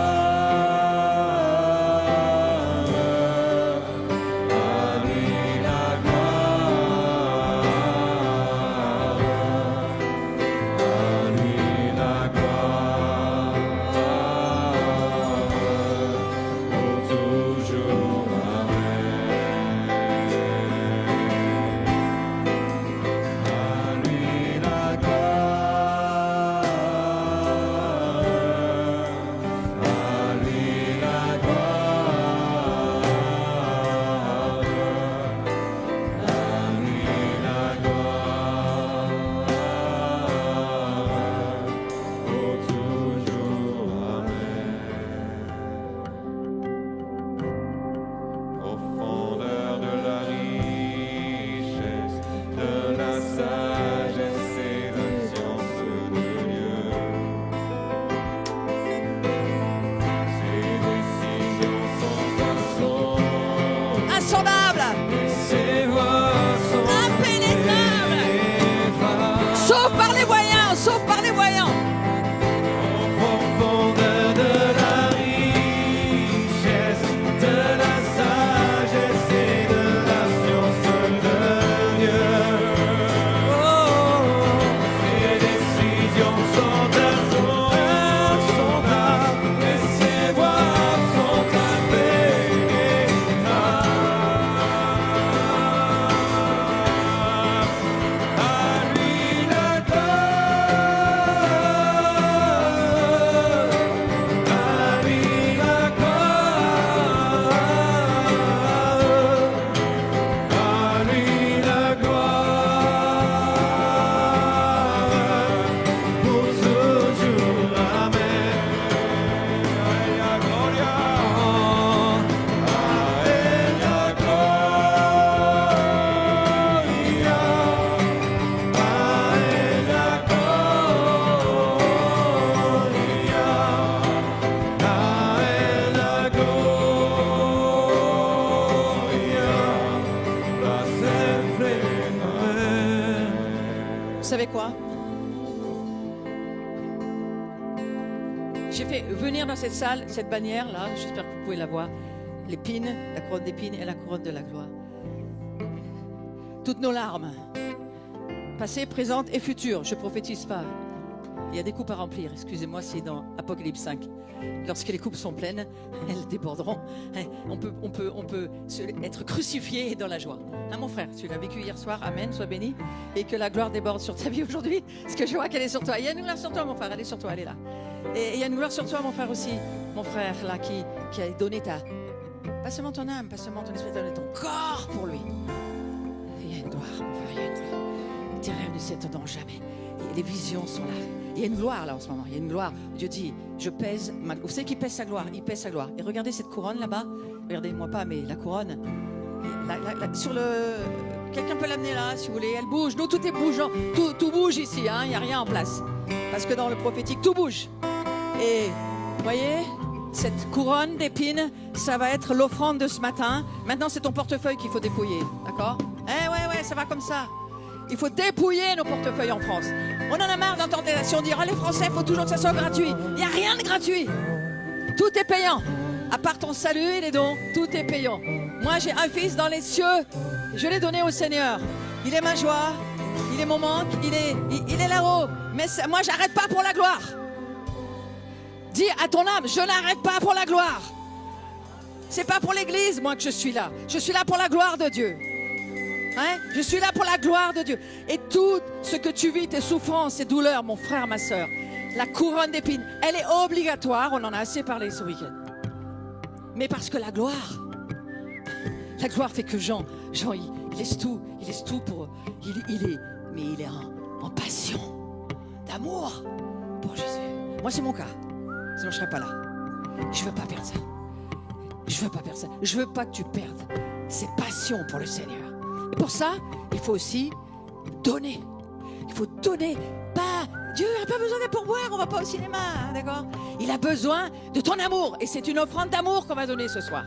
À lui la gloire. j'ai fait venir dans cette salle, cette bannière là, j'espère que vous pouvez la voir, l'épine, la couronne d'épines et la couronne de la gloire. Toutes nos larmes, passées, présentes et futures, je prophétise pas. Il y a des coupes à remplir, excusez-moi, c'est dans Apocalypse 5. Lorsque les coupes sont pleines, elles déborderont. On peut être crucifié dans la joie. Hein, mon frère, tu l'as vécu hier soir, amen, sois béni. Et que la gloire déborde sur ta vie aujourd'hui, parce que je vois qu'elle est sur toi. Il y a une gloire sur toi, mon frère, elle est sur toi, elle est là. Et il y a une gloire sur toi, mon frère aussi, mon frère, là, qui a donné pas seulement ton âme, pas seulement ton esprit, donné ton corps pour lui. Il y a une gloire, mon frère, il y a une gloire. Tes rêves ne s'étendront jamais. Et les visions sont là. Il y a une gloire là en ce moment, il y a une gloire. Dieu dit, je pèse ma... Vous savez qu'il pèse sa gloire, il pèse sa gloire. Et regardez cette couronne là-bas, regardez-moi pas, mais la couronne, sur le... Quelqu'un peut l'amener là, si vous voulez, elle bouge. Nous, tout est bougeant, tout bouge ici, hein, il n'y a rien en place. Parce que dans le prophétique, tout bouge. Et, vous voyez, cette couronne d'épines, ça va être l'offrande de ce matin. Maintenant, c'est ton portefeuille qu'il faut dépouiller, d'accord? Ouais, ça va comme ça. Il faut dépouiller nos portefeuilles en France. On en a marre d'entendre des nations dire « les Français, il faut toujours que ça soit gratuit ». Il n'y a rien de gratuit. Tout est payant. À part ton salut et les dons, tout est payant. Moi, j'ai un fils dans les cieux. Je l'ai donné au Seigneur. Il est ma joie. Il est mon manque. Il est là-haut. Mais moi, j'arrête pas pour la gloire. Dis à ton âme, je n'arrête pas pour la gloire. C'est pas pour l'église, moi, que je suis là. Je suis là pour la gloire de Dieu. Hein? Je suis là pour la gloire de Dieu. Et tout ce que tu vis, tes souffrances, tes douleurs, mon frère, ma soeur, la couronne d'épines, elle est obligatoire. On en a assez parlé ce week-end. Mais parce que la gloire fait que Jean il laisse tout pour... Il est en passion, d'amour pour Jésus. Moi, c'est mon cas. Sinon, je ne serais pas là. Je ne veux pas perdre ça. Je ne veux pas que tu perdes cette passion pour le Seigneur. Et pour ça, il faut aussi donner. Il faut donner. Dieu n'a pas besoin des pourboires, on ne va pas au cinéma, hein, d'accord? Il a besoin de ton amour. Et c'est une offrande d'amour qu'on va donner ce soir.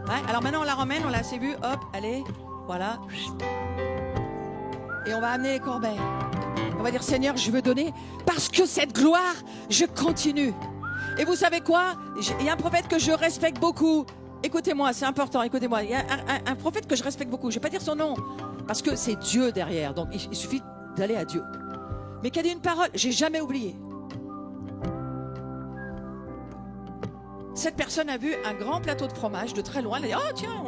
Hein? Alors maintenant, on la ramène, on l'a assez vu. Hop, allez, voilà. Et on va amener les corbeilles. On va dire, Seigneur, je veux donner parce que cette gloire, je continue. Et vous savez quoi? Il y a un prophète que je respecte beaucoup. Écoutez-moi, c'est important, écoutez-moi. Il y a un prophète que je respecte beaucoup. Je ne vais pas dire son nom, parce que c'est Dieu derrière. Donc, il suffit d'aller à Dieu. Mais qui a dit une parole, j'ai jamais oublié. Cette personne a vu un grand plateau de fromage de très loin. Elle a dit, oh tiens,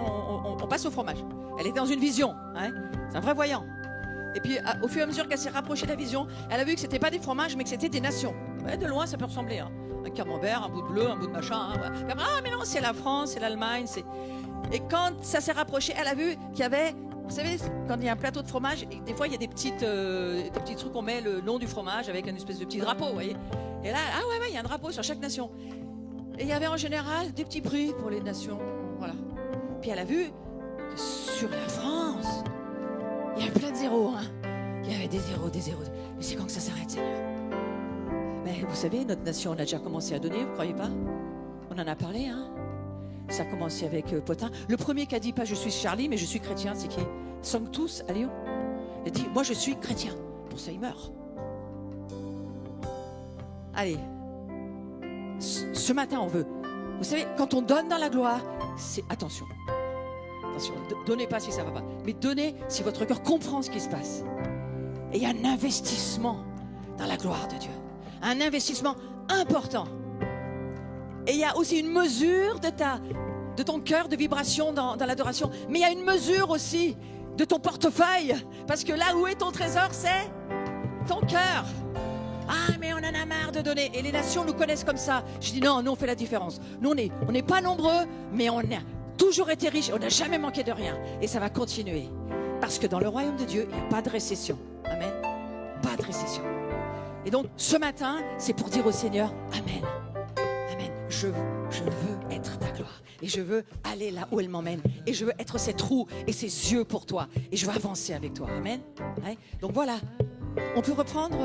on passe au fromage. Elle était dans une vision. Hein, c'est un vrai voyant. Et puis, au fur et à mesure qu'elle s'est rapprochée de la vision, elle a vu que ce n'était pas des fromages, mais que c'était des nations. Ouais, de loin, ça peut ressembler. Hein. Un camembert, un bout de bleu, un bout de machin. Hein, ouais. Ah, mais non, c'est la France, c'est l'Allemagne. Et quand ça s'est rapproché, elle a vu qu'il y avait... Vous savez, quand il y a un plateau de fromage, et des fois, il y a des petits trucs, on met le nom du fromage avec une espèce de petit drapeau, vous voyez. Et là, il y a un drapeau sur chaque nation. Et il y avait en général des petits prix pour les nations, voilà. Puis elle a vu que sur la France, il y avait plein de zéros, hein. Il y avait des zéros. Mais c'est quand que ça s'arrête, Seigneur? Mais vous savez, notre nation, on a déjà commencé à donner, vous croyez pas? On en a parlé, hein. Ça a commencé avec Potin. Le premier qui a dit pas je suis Charlie, mais je suis chrétien, c'est qui? Sanctus à Lyon. Il a dit moi je suis chrétien. Pour ça il meurt. Allez. Ce matin on veut. Vous savez, quand on donne dans la gloire, c'est attention. Attention, donnez pas si ça va pas. Mais donnez si votre cœur comprend ce qui se passe. Et il y a un investissement dans la gloire de Dieu. Un investissement important. Et il y a aussi une mesure de ton cœur, de vibration dans l'adoration. Mais il y a une mesure aussi de ton portefeuille. Parce que là où est ton trésor, c'est ton cœur. Ah, mais on en a marre de donner. Et les nations nous connaissent comme ça. Je dis non, nous on fait la différence. Nous on n'est pas nombreux, mais on a toujours été riches. On n'a jamais manqué de rien. Et ça va continuer. Parce que dans le royaume de Dieu, il n'y a pas de récession. Amen. Pas de récession. Et donc, ce matin, c'est pour dire au Seigneur, Amen. Amen. Je veux être ta gloire. Et je veux aller là où elle m'emmène. Et je veux être cette roue et ses yeux pour toi. Et je veux avancer avec toi. Amen. Ouais. Donc voilà. On peut reprendre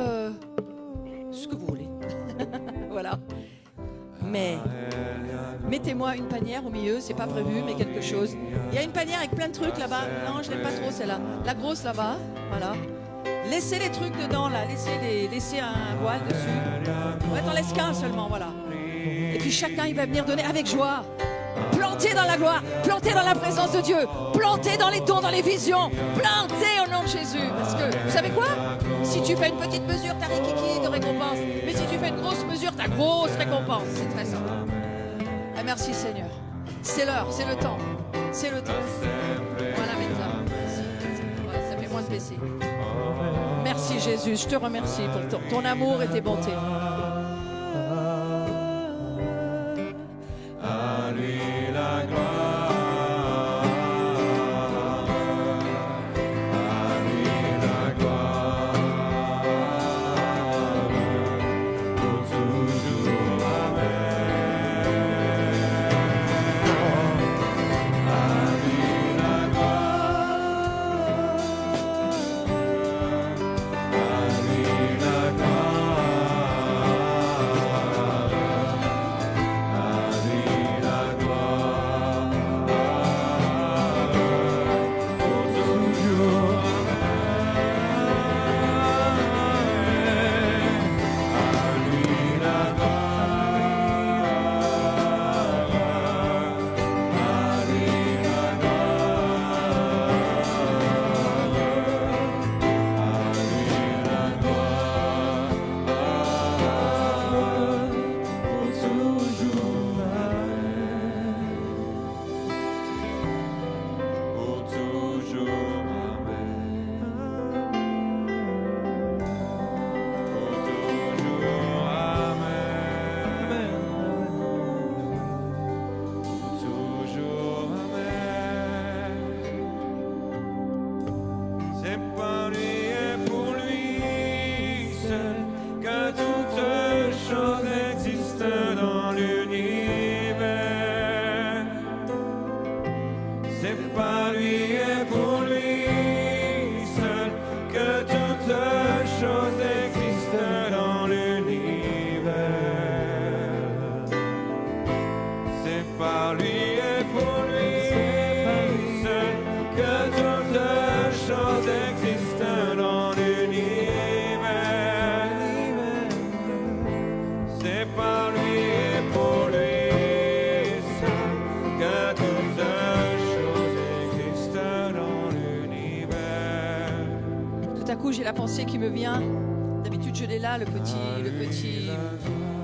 ce que vous voulez. Voilà. Mais mettez-moi une panière au milieu. C'est pas prévu, mais quelque chose. Il y a une panière avec plein de trucs là-bas. Non, je n'aime pas trop celle-là. La grosse là-bas. Voilà. Laissez les trucs dedans là. Laissez un voile dessus. Ouais, t'en laisses qu'un seulement. Voilà. Et puis chacun, il va venir donner avec joie. Planté dans la gloire, planté dans la présence de Dieu, planté dans les dons, dans les visions, planté au nom de Jésus. Parce que, vous savez quoi? Si tu fais une petite mesure, t'as rikiki de récompense. Mais si tu fais une grosse mesure, t'as grosse récompense. C'est très simple. Ah, merci Seigneur. C'est l'heure, c'est le temps. C'est le temps. Voilà maintenant. Ouais, ça fait moins de baisser. Merci Jésus, je te remercie pour ton amour et tes bontés. À lui la gloire, à lui la gloire, pour toujours, amen. À lui la gloire, à lui la gloire. J'ai la pensée qui me vient. D'habitude, je l'ai là, le petit.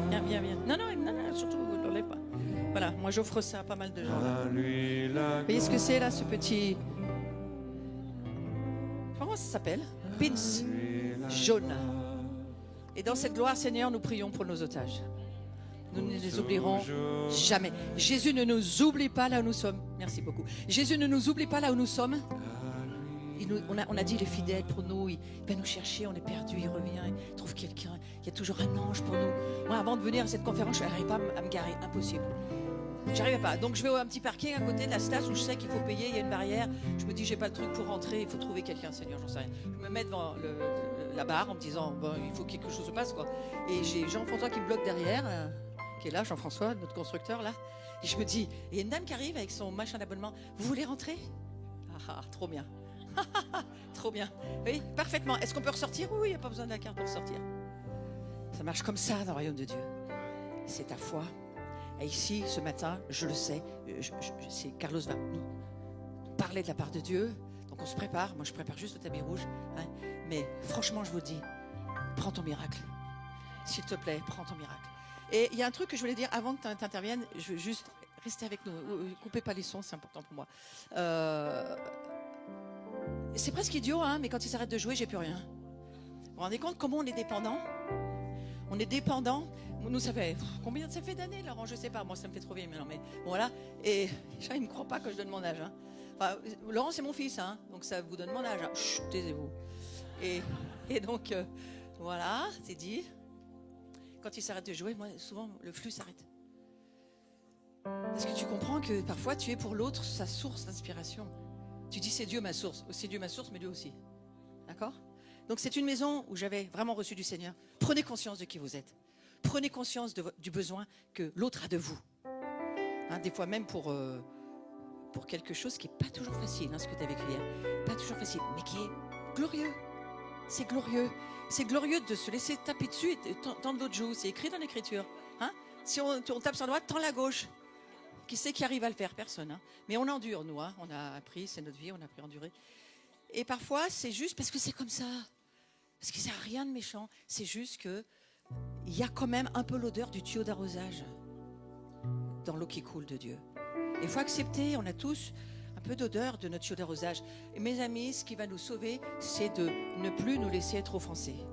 Viens. Non, surtout, ne l'enlève pas. Voilà, moi j'offre ça à pas mal de gens. Là. Vous voyez ce que c'est là, ce petit. Comment ça s'appelle? Pins jaune. Et dans cette gloire, Seigneur, nous prions pour nos otages. Nous ne les oublierons jamais. Jésus ne nous oublie pas là où nous sommes. Merci beaucoup. Jésus ne nous oublie pas là où nous sommes. On a dit il est fidèle pour nous, il va nous chercher, on est perdu, il revient, il trouve quelqu'un, il y a toujours un ange pour nous. Moi avant de venir à cette conférence, je n'arrivais pas à me garer, impossible. J'arrivais pas, donc je vais à un petit parking à côté de la station où je sais qu'il faut payer, il y a une barrière, je me dis j'ai pas le truc pour rentrer, il faut trouver quelqu'un, Seigneur, j'en sais rien. Je me mets devant la barre en me disant bon, il faut que quelque chose se passe quoi. Et j'ai Jean-François qui me bloque derrière, qui est là, Jean-François, notre constructeur là, et je me dis, il y a une dame qui arrive avec son machin d'abonnement, vous voulez rentrer? Ah, trop bien. Trop bien. Oui, parfaitement. Est-ce qu'on peut ressortir? Oui, il n'y a pas besoin de la carte pour sortir. Ça marche comme ça dans le royaume de Dieu. C'est ta foi. Et ici, ce matin, je le sais, c'est Carlos va nous parler de la part de Dieu. Donc on se prépare. Moi, je prépare juste le tapis rouge. Hein. Mais franchement, je vous dis, prends ton miracle. S'il te plaît, prends ton miracle. Et il y a un truc que je voulais dire avant que tu interviennes. Je veux juste rester avec nous. Coupez pas les sons, c'est important pour moi. C'est presque idiot, hein, mais quand il s'arrête de jouer, j'ai plus rien. Vous vous rendez compte comment on est dépendant? On est dépendant. Nous, ça fait combien ça fait d'années, Laurent? Je sais pas. Moi, ça me fait trop vieille maintenant, mais bon, voilà. Et les gens, ils me croient pas que je donne mon âge. Hein. Enfin, Laurent, c'est mon fils, hein, donc ça vous donne mon âge. Hein. Chut, taisez-vous. Et donc, voilà, c'est dit. Quand il s'arrête de jouer, moi, souvent, le flux s'arrête. Parce que tu comprends que parfois, tu es pour l'autre sa source d'inspiration. Tu dis c'est Dieu ma source, mais Dieu aussi. D'accord? Donc c'est une maison où j'avais vraiment reçu du Seigneur. Prenez conscience de qui vous êtes. Prenez conscience du besoin que l'autre a de vous. Hein, des fois même pour quelque chose qui n'est pas toujours facile, hein, ce que tu as vécu hier. Pas toujours facile, mais qui est glorieux. C'est glorieux de se laisser taper dessus et tendre l'autre joue. C'est écrit dans l'Écriture. Hein? Si on tape sur la droite, tends la gauche. Qui c'est qui arrive à le faire? Personne. Hein. Mais on endure, nous. Hein. On a appris, c'est notre vie, on a appris à endurer. Et parfois, c'est juste parce que c'est comme ça. Parce qu'il n'y a rien de méchant. C'est juste qu'il y a quand même un peu l'odeur du tuyau d'arrosage dans l'eau qui coule de Dieu. Il faut accepter, on a tous un peu d'odeur de notre tuyau d'arrosage. Et mes amis, ce qui va nous sauver, c'est de ne plus nous laisser être offensés.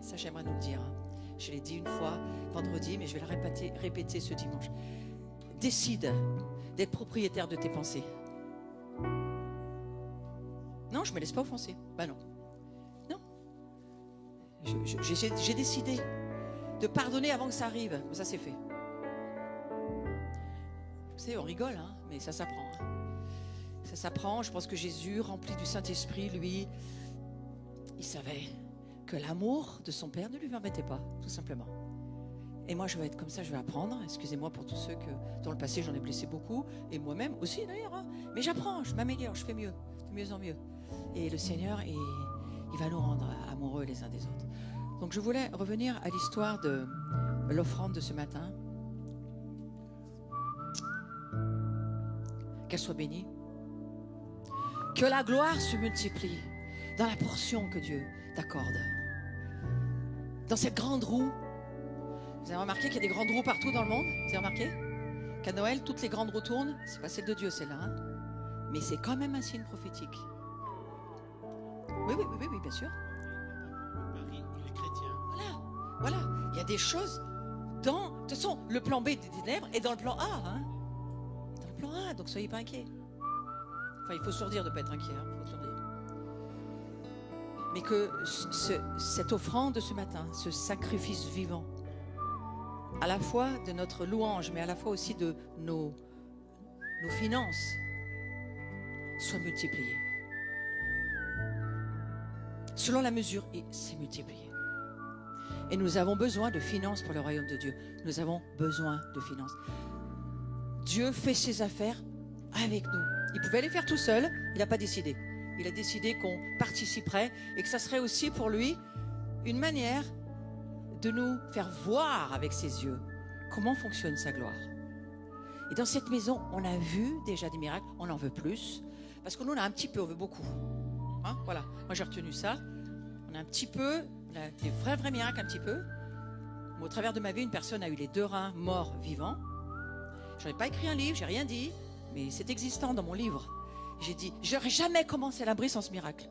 Ça, j'aimerais nous le dire. Hein. Je l'ai dit une fois vendredi, mais je vais le répéter ce dimanche. Décide d'être propriétaire de tes pensées. Non, je ne me laisse pas offenser. Ben non. Non. J'ai décidé de pardonner avant que ça arrive. Ça, c'est fait. Vous savez, on rigole, hein, mais ça s'apprend. Hein. Ça s'apprend. Je pense que Jésus, rempli du Saint-Esprit, lui, il savait que l'amour de son Père ne lui permettait pas, tout simplement. Et moi, je vais être comme ça, je vais apprendre. Excusez-moi pour tous ceux que, dans le passé, j'en ai blessé beaucoup. Et moi-même aussi, d'ailleurs. Hein. Mais j'apprends, je m'améliore, je fais mieux, de mieux en mieux. Et le Seigneur, il va nous rendre amoureux les uns des autres. Donc, je voulais revenir à l'histoire de l'offrande de ce matin. Qu'elle soit bénie. Que la gloire se multiplie dans la portion que Dieu t'accorde. Dans cette grande roue. Vous avez remarqué qu'il y a des grandes roues partout dans le monde? Vous avez remarqué qu'à Noël, toutes les grandes roues tournent? C'est pas celle de Dieu, celle-là. Hein, mais c'est quand même un signe prophétique. Oui, bien sûr. Marie, il est chrétien. Voilà. Il y a des choses dans... De toute façon, le plan B des ténèbres est dans le plan A. Hein, dans le plan A, donc soyez pas inquiets. Enfin, il faut se dire de ne pas être inquiet. Hein, faut se dire. Mais que cette offrande de ce matin, ce sacrifice vivant, à la fois de notre louange, mais à la fois aussi de nos finances, soit multiplié. Selon la mesure, et c'est multiplié. Et nous avons besoin de finances pour le royaume de Dieu. Nous avons besoin de finances. Dieu fait ses affaires avec nous. Il pouvait les faire tout seul, il n'a pas décidé. Il a décidé qu'on participerait et que ça serait aussi pour lui une manière de nous faire voir avec ses yeux comment fonctionne sa gloire. Et dans cette maison, on a vu déjà des miracles, on en veut plus, parce que nous, on a un petit peu, on veut beaucoup. Hein, voilà, moi j'ai retenu ça. On a un petit peu, on a des vrais miracles un petit peu. Au travers de ma vie, une personne a eu les 2 reins morts vivants. Je n'ai pas écrit un livre, j'ai rien dit, mais c'est existant dans mon livre. J'ai dit, j'aurais jamais commencé à l'abri sans ce miracle.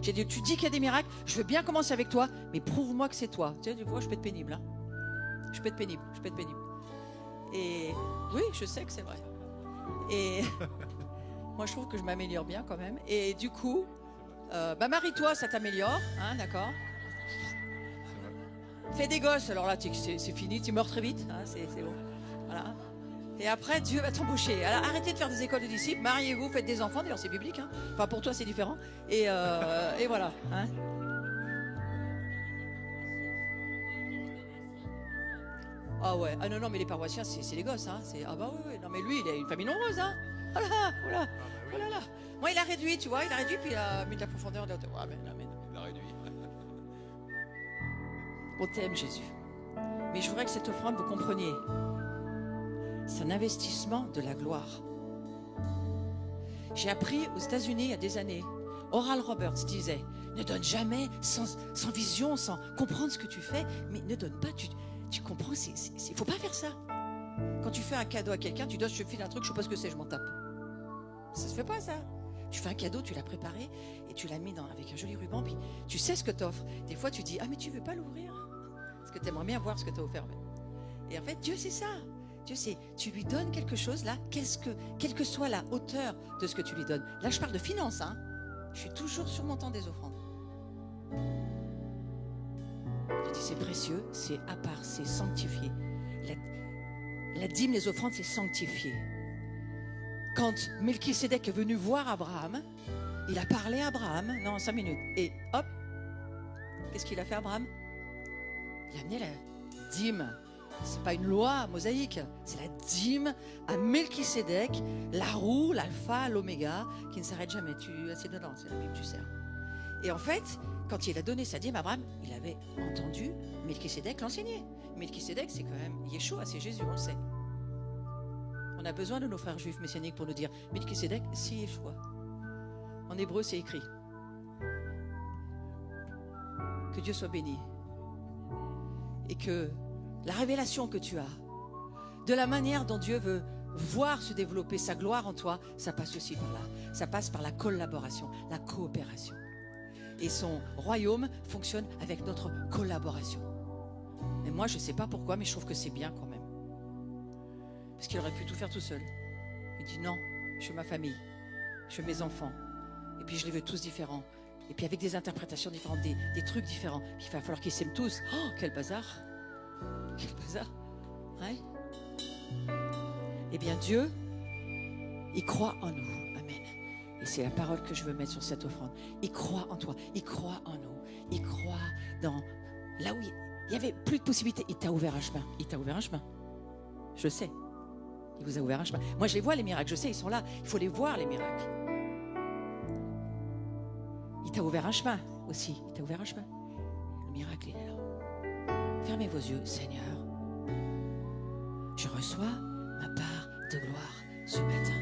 J'ai dit, tu dis qu'il y a des miracles, je veux bien commencer avec toi, mais prouve-moi que c'est toi. Tu sais, des fois, je peux être pénible. Hein. Je peux être pénible. Et oui, je sais que c'est vrai. Et moi, je trouve que je m'améliore bien quand même. Et du coup, marie-toi, ça t'améliore, hein, d'accord? Fais des gosses, alors là, c'est fini, tu meurs très vite, hein, c'est bon. Voilà. Et après, Dieu va t'embaucher. Alors, arrêtez de faire des écoles de disciples, mariez-vous, faites des enfants. D'ailleurs, c'est biblique. Hein. Enfin, pour toi, c'est différent. Et voilà. Hein. Ah ouais. Ah non, mais les paroissiens, c'est les gosses. Hein. Ah bah oui. Non, mais lui, il a une famille nombreuse. Hein. Oh là. Moi, il a réduit, tu vois. Puis il a mis de la profondeur. Ah, mais non. Il a réduit. On t'aime, Jésus. Mais je voudrais que cette offrande, vous compreniez. C'est un investissement de la gloire. J'ai appris aux États-Unis il y a des années, Oral Roberts disait, ne donne jamais sans vision, sans comprendre ce que tu fais, mais ne donne pas, tu comprends, il faut pas faire ça. Quand tu fais un cadeau à quelqu'un, tu dois, je te file un truc, je sais pas ce que c'est, je m'en tape. Ça se fait pas ça. Tu fais un cadeau, tu l'as préparé et tu l'as mis avec un joli ruban, puis tu sais ce que t'offres. Des fois tu dis, ah mais tu veux pas l'ouvrir parce que tu aimerais bien voir ce que tu as offert. Et en fait, Dieu c'est ça. Dieu, tu lui donnes quelque chose là, quelle que soit la hauteur de ce que tu lui donnes. Là, je parle de finances, hein. Je suis toujours sur mon temps des offrandes. Je dis, c'est précieux, c'est à part, c'est sanctifié. La dîme, les offrandes, c'est sanctifié. Quand Melchisédek est venu voir Abraham, il a parlé à Abraham, 5 minutes, et hop, qu'est-ce qu'il a fait Abraham? Il a amené la dîme. C'est pas une loi mosaïque, c'est la dîme à Melchisédek, la roue, l'alpha, l'oméga, qui ne s'arrête jamais. C'est dedans, c'est la Bible, tu sers. Et en fait, quand il a donné sa dîme à Abraham, il avait entendu Melchisédek. Melchisédek l'enseignait. Melchisédek, c'est quand même Yeshua, c'est Jésus, on le sait. On a besoin de nos frères juifs messianiques pour nous dire Melchisédek, c'est Yeshua. En hébreu, c'est écrit. Que Dieu soit béni. Et que la révélation que tu as, de la manière dont Dieu veut voir se développer sa gloire en toi, ça passe aussi par là. Ça passe par la collaboration, la coopération. Et son royaume fonctionne avec notre collaboration. Et moi, je ne sais pas pourquoi, mais je trouve que c'est bien quand même. Parce qu'il aurait pu tout faire tout seul. Il dit non, je veux ma famille, je veux mes enfants. Et puis je les veux tous différents. Et puis avec des interprétations différentes, des trucs différents. Puis il va falloir qu'ils s'aiment tous. Oh, quel bazar! Quel bazar! Ouais. Eh bien Dieu, il croit en nous. Amen. Et c'est la parole que je veux mettre sur cette offrande. Il croit en toi, il croit en nous. Il croit dans là où il n'y avait plus de possibilités. Il t'a ouvert un chemin. Il t'a ouvert un chemin. Je sais. Il vous a ouvert un chemin. Moi, je les vois, les miracles. Je sais, ils sont là. Il faut les voir, les miracles. Il t'a ouvert un chemin aussi. Il t'a ouvert un chemin. Le miracle, il est là. Fermez vos yeux, Seigneur. Je reçois ma part de gloire ce matin.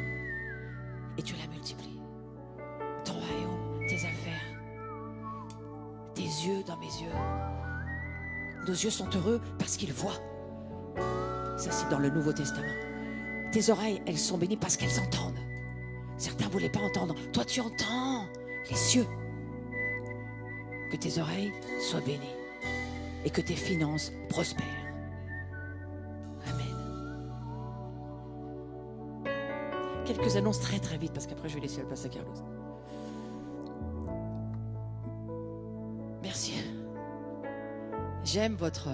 Et tu la multiplies. Ton royaume, tes affaires, tes yeux dans mes yeux. Nos yeux sont heureux parce qu'ils voient. Ça, c'est dans le Nouveau Testament. Tes oreilles, elles sont bénies parce qu'elles entendent. Certains ne voulaient pas entendre. Toi, tu entends les cieux. Que tes oreilles soient bénies et que tes finances prospèrent. Amen. Quelques annonces très très vite parce qu'après je vais laisser la place à Carlos. Merci. J'aime votre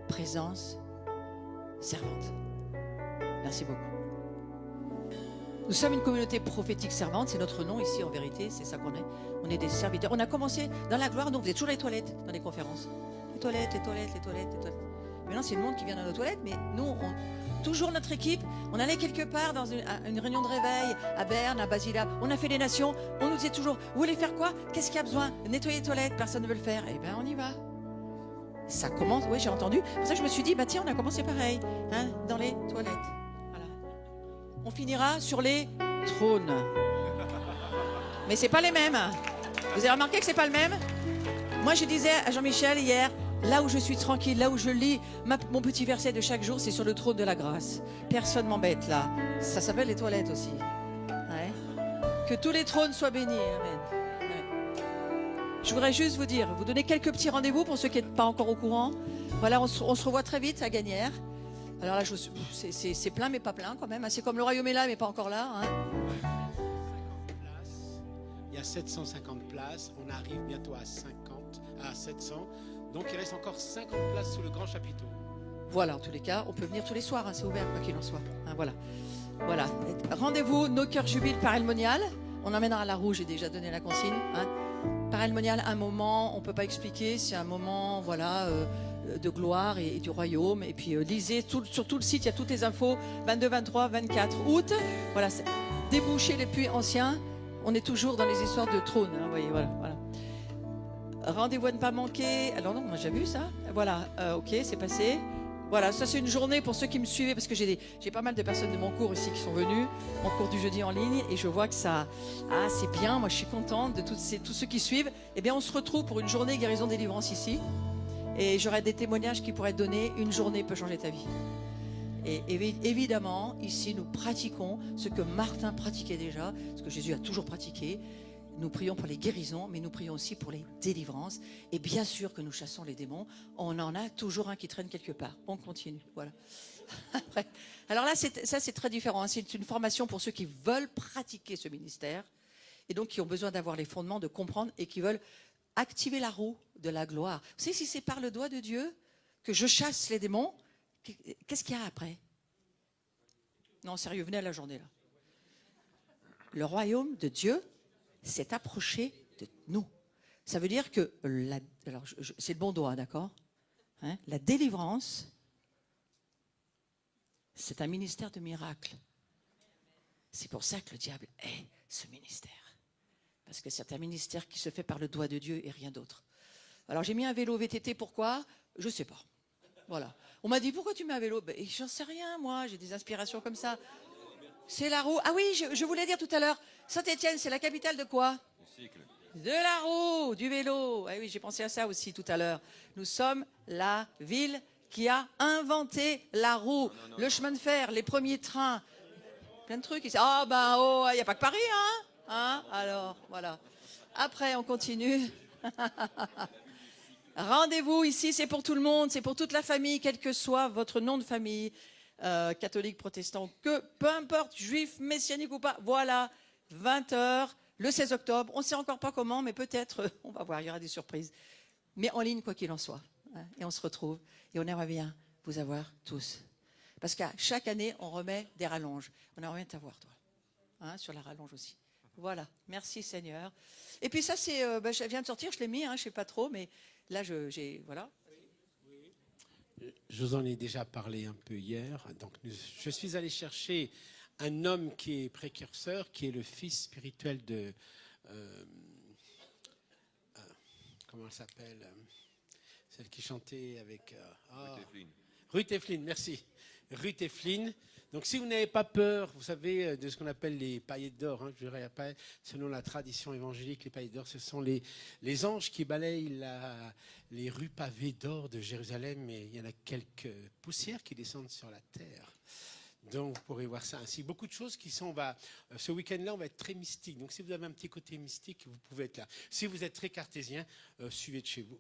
présence servante. Merci beaucoup. Nous sommes une communauté prophétique servante, c'est notre nom ici en vérité, c'est ça qu'on est. On est des serviteurs. On a commencé dans la gloire, donc vous êtes toujours les toilettes dans les conférences. Les toilettes, les toilettes, les toilettes, les toilettes. Maintenant c'est le monde qui vient dans nos toilettes, mais nous, toujours notre équipe, on allait quelque part dans une réunion de réveil à Berne, à Basila, on a fait les nations, on nous disait toujours, vous voulez faire quoi? Qu'est-ce qu'il y a besoin? Nettoyer les toilettes, personne ne veut le faire. Eh bien on y va. Ça commence, oui j'ai entendu. C'est pour ça que je me suis dit, bah tiens on a commencé pareil, hein, dans les toilettes. On finira sur les trônes. Mais c'est pas les mêmes. Vous avez remarqué que c'est pas le même? Moi, je disais à Jean-Michel hier, là où je suis tranquille, là où je lis mon petit verset de chaque jour, c'est sur le trône de la grâce. Personne m'embête là. Ça s'appelle les toilettes aussi. Ouais. Que tous les trônes soient bénis. Amen. Ouais. Je voudrais juste vous donner quelques petits rendez-vous pour ceux qui n'êtes pas encore au courant. Voilà, on se revoit très vite à Gagnères. Alors là, c'est plein, mais pas plein quand même. C'est comme le royaume est là, mais pas encore là. Hein. Il y a 750 places. On arrive bientôt à 700. Donc il reste encore 50 places sous le grand chapiteau. Voilà, en tous les cas, on peut venir tous les soirs. Hein, c'est ouvert, quoi qu'il en soit. Hein, voilà. Voilà. Rendez-vous, nos cœurs jubilent par Elmonial. On emmènera la rouge, j'ai déjà donné la consigne. Hein. Par Elmonial, un moment, on ne peut pas expliquer. C'est un moment, voilà. De gloire et du royaume. Et puis lisez sur tout le site, il y a toutes les infos. 22, 23, 24 août. Voilà, déboucher les puits anciens. On est toujours dans les histoires de trône. Hein, vous voyez, voilà. Rendez-vous à ne pas manquer. Alors non, moi j'ai vu ça. Voilà, ok, c'est passé. Voilà, ça c'est une journée pour ceux qui me suivaient parce que j'ai pas mal de personnes de mon cours ici qui sont venues, mon cours du jeudi en ligne, et je vois que ça, c'est bien. Moi je suis contente de tous ceux qui suivent. Eh bien, on se retrouve pour une journée guérison délivrance ici. Et j'aurai des témoignages qui pourraient être donnés. Une journée peut changer ta vie. Et évidemment, ici, nous pratiquons ce que Martin pratiquait déjà, ce que Jésus a toujours pratiqué. Nous prions pour les guérisons, mais nous prions aussi pour les délivrances. Et bien sûr que nous chassons les démons. On en a toujours un qui traîne quelque part. On continue. Voilà. Alors là, ça, c'est très différent. Hein. C'est une formation pour ceux qui veulent pratiquer ce ministère et donc qui ont besoin d'avoir les fondements, de comprendre et qui veulent activer la roue de la gloire. Vous savez, si c'est par le doigt de Dieu que je chasse les démons, qu'est-ce qu'il y a après? Non, sérieux, venez à la journée là. Le royaume de Dieu s'est approché de nous. Ça veut dire que, alors c'est le bon doigt, d'accord, hein, la délivrance, c'est un ministère de miracles. C'est pour ça que le diable est ce ministère. Parce que c'est un ministère qui se fait par le doigt de Dieu et rien d'autre. Alors j'ai mis un vélo VTT, pourquoi? Je sais pas. Voilà. On m'a dit, pourquoi tu mets un vélo? Ben, j'en sais rien, moi, j'ai des inspirations comme ça. C'est la roue. Ah oui, je voulais dire tout à l'heure, Saint-Étienne, c'est la capitale de quoi? Le cycle. De la roue, du vélo. Ah oui, j'ai pensé à ça aussi tout à l'heure. Nous sommes la ville qui a inventé la roue, le chemin de fer, les premiers trains, plein de trucs. Ah ben oh, il n'y a pas que Paris, hein? Alors, voilà. Après, on continue. Rendez-vous ici, c'est pour tout le monde, c'est pour toute la famille, quel que soit votre nom de famille, catholique, protestant, peu importe, juif, messianique ou pas. Voilà, 20h, le 16 octobre. On ne sait encore pas comment, mais peut-être, on va voir, il y aura des surprises. Mais en ligne, quoi qu'il en soit. Et on se retrouve. Et on aimerait bien vous avoir tous. Parce qu'à chaque année, on remet des rallonges. On aimerait bien t'avoir, toi. Sur la rallonge aussi. Voilà, merci Seigneur. Et puis ça, c'est, je viens de sortir, je l'ai mis, je ne sais pas trop, mais là, voilà. Je vous en ai déjà parlé un peu hier. Donc, je suis allé chercher un homme qui est précurseur, qui est le fils spirituel de... comment elle s'appelle? Celle qui chantait avec... Ruth Eflin, merci. Ruth Eflin. Donc, si vous n'avez pas peur, vous savez, de ce qu'on appelle les paillettes d'or, je dirais après, selon la tradition évangélique, les paillettes d'or, ce sont les anges qui balayent les rues pavées d'or de Jérusalem, et il y en a quelques poussières qui descendent sur la terre. Donc, vous pourrez voir ça ainsi. Beaucoup de choses qui sont... ce week-end-là, on va être très mystique. Donc, si vous avez un petit côté mystique, vous pouvez être là. Si vous êtes très cartésien, suivez de chez vous.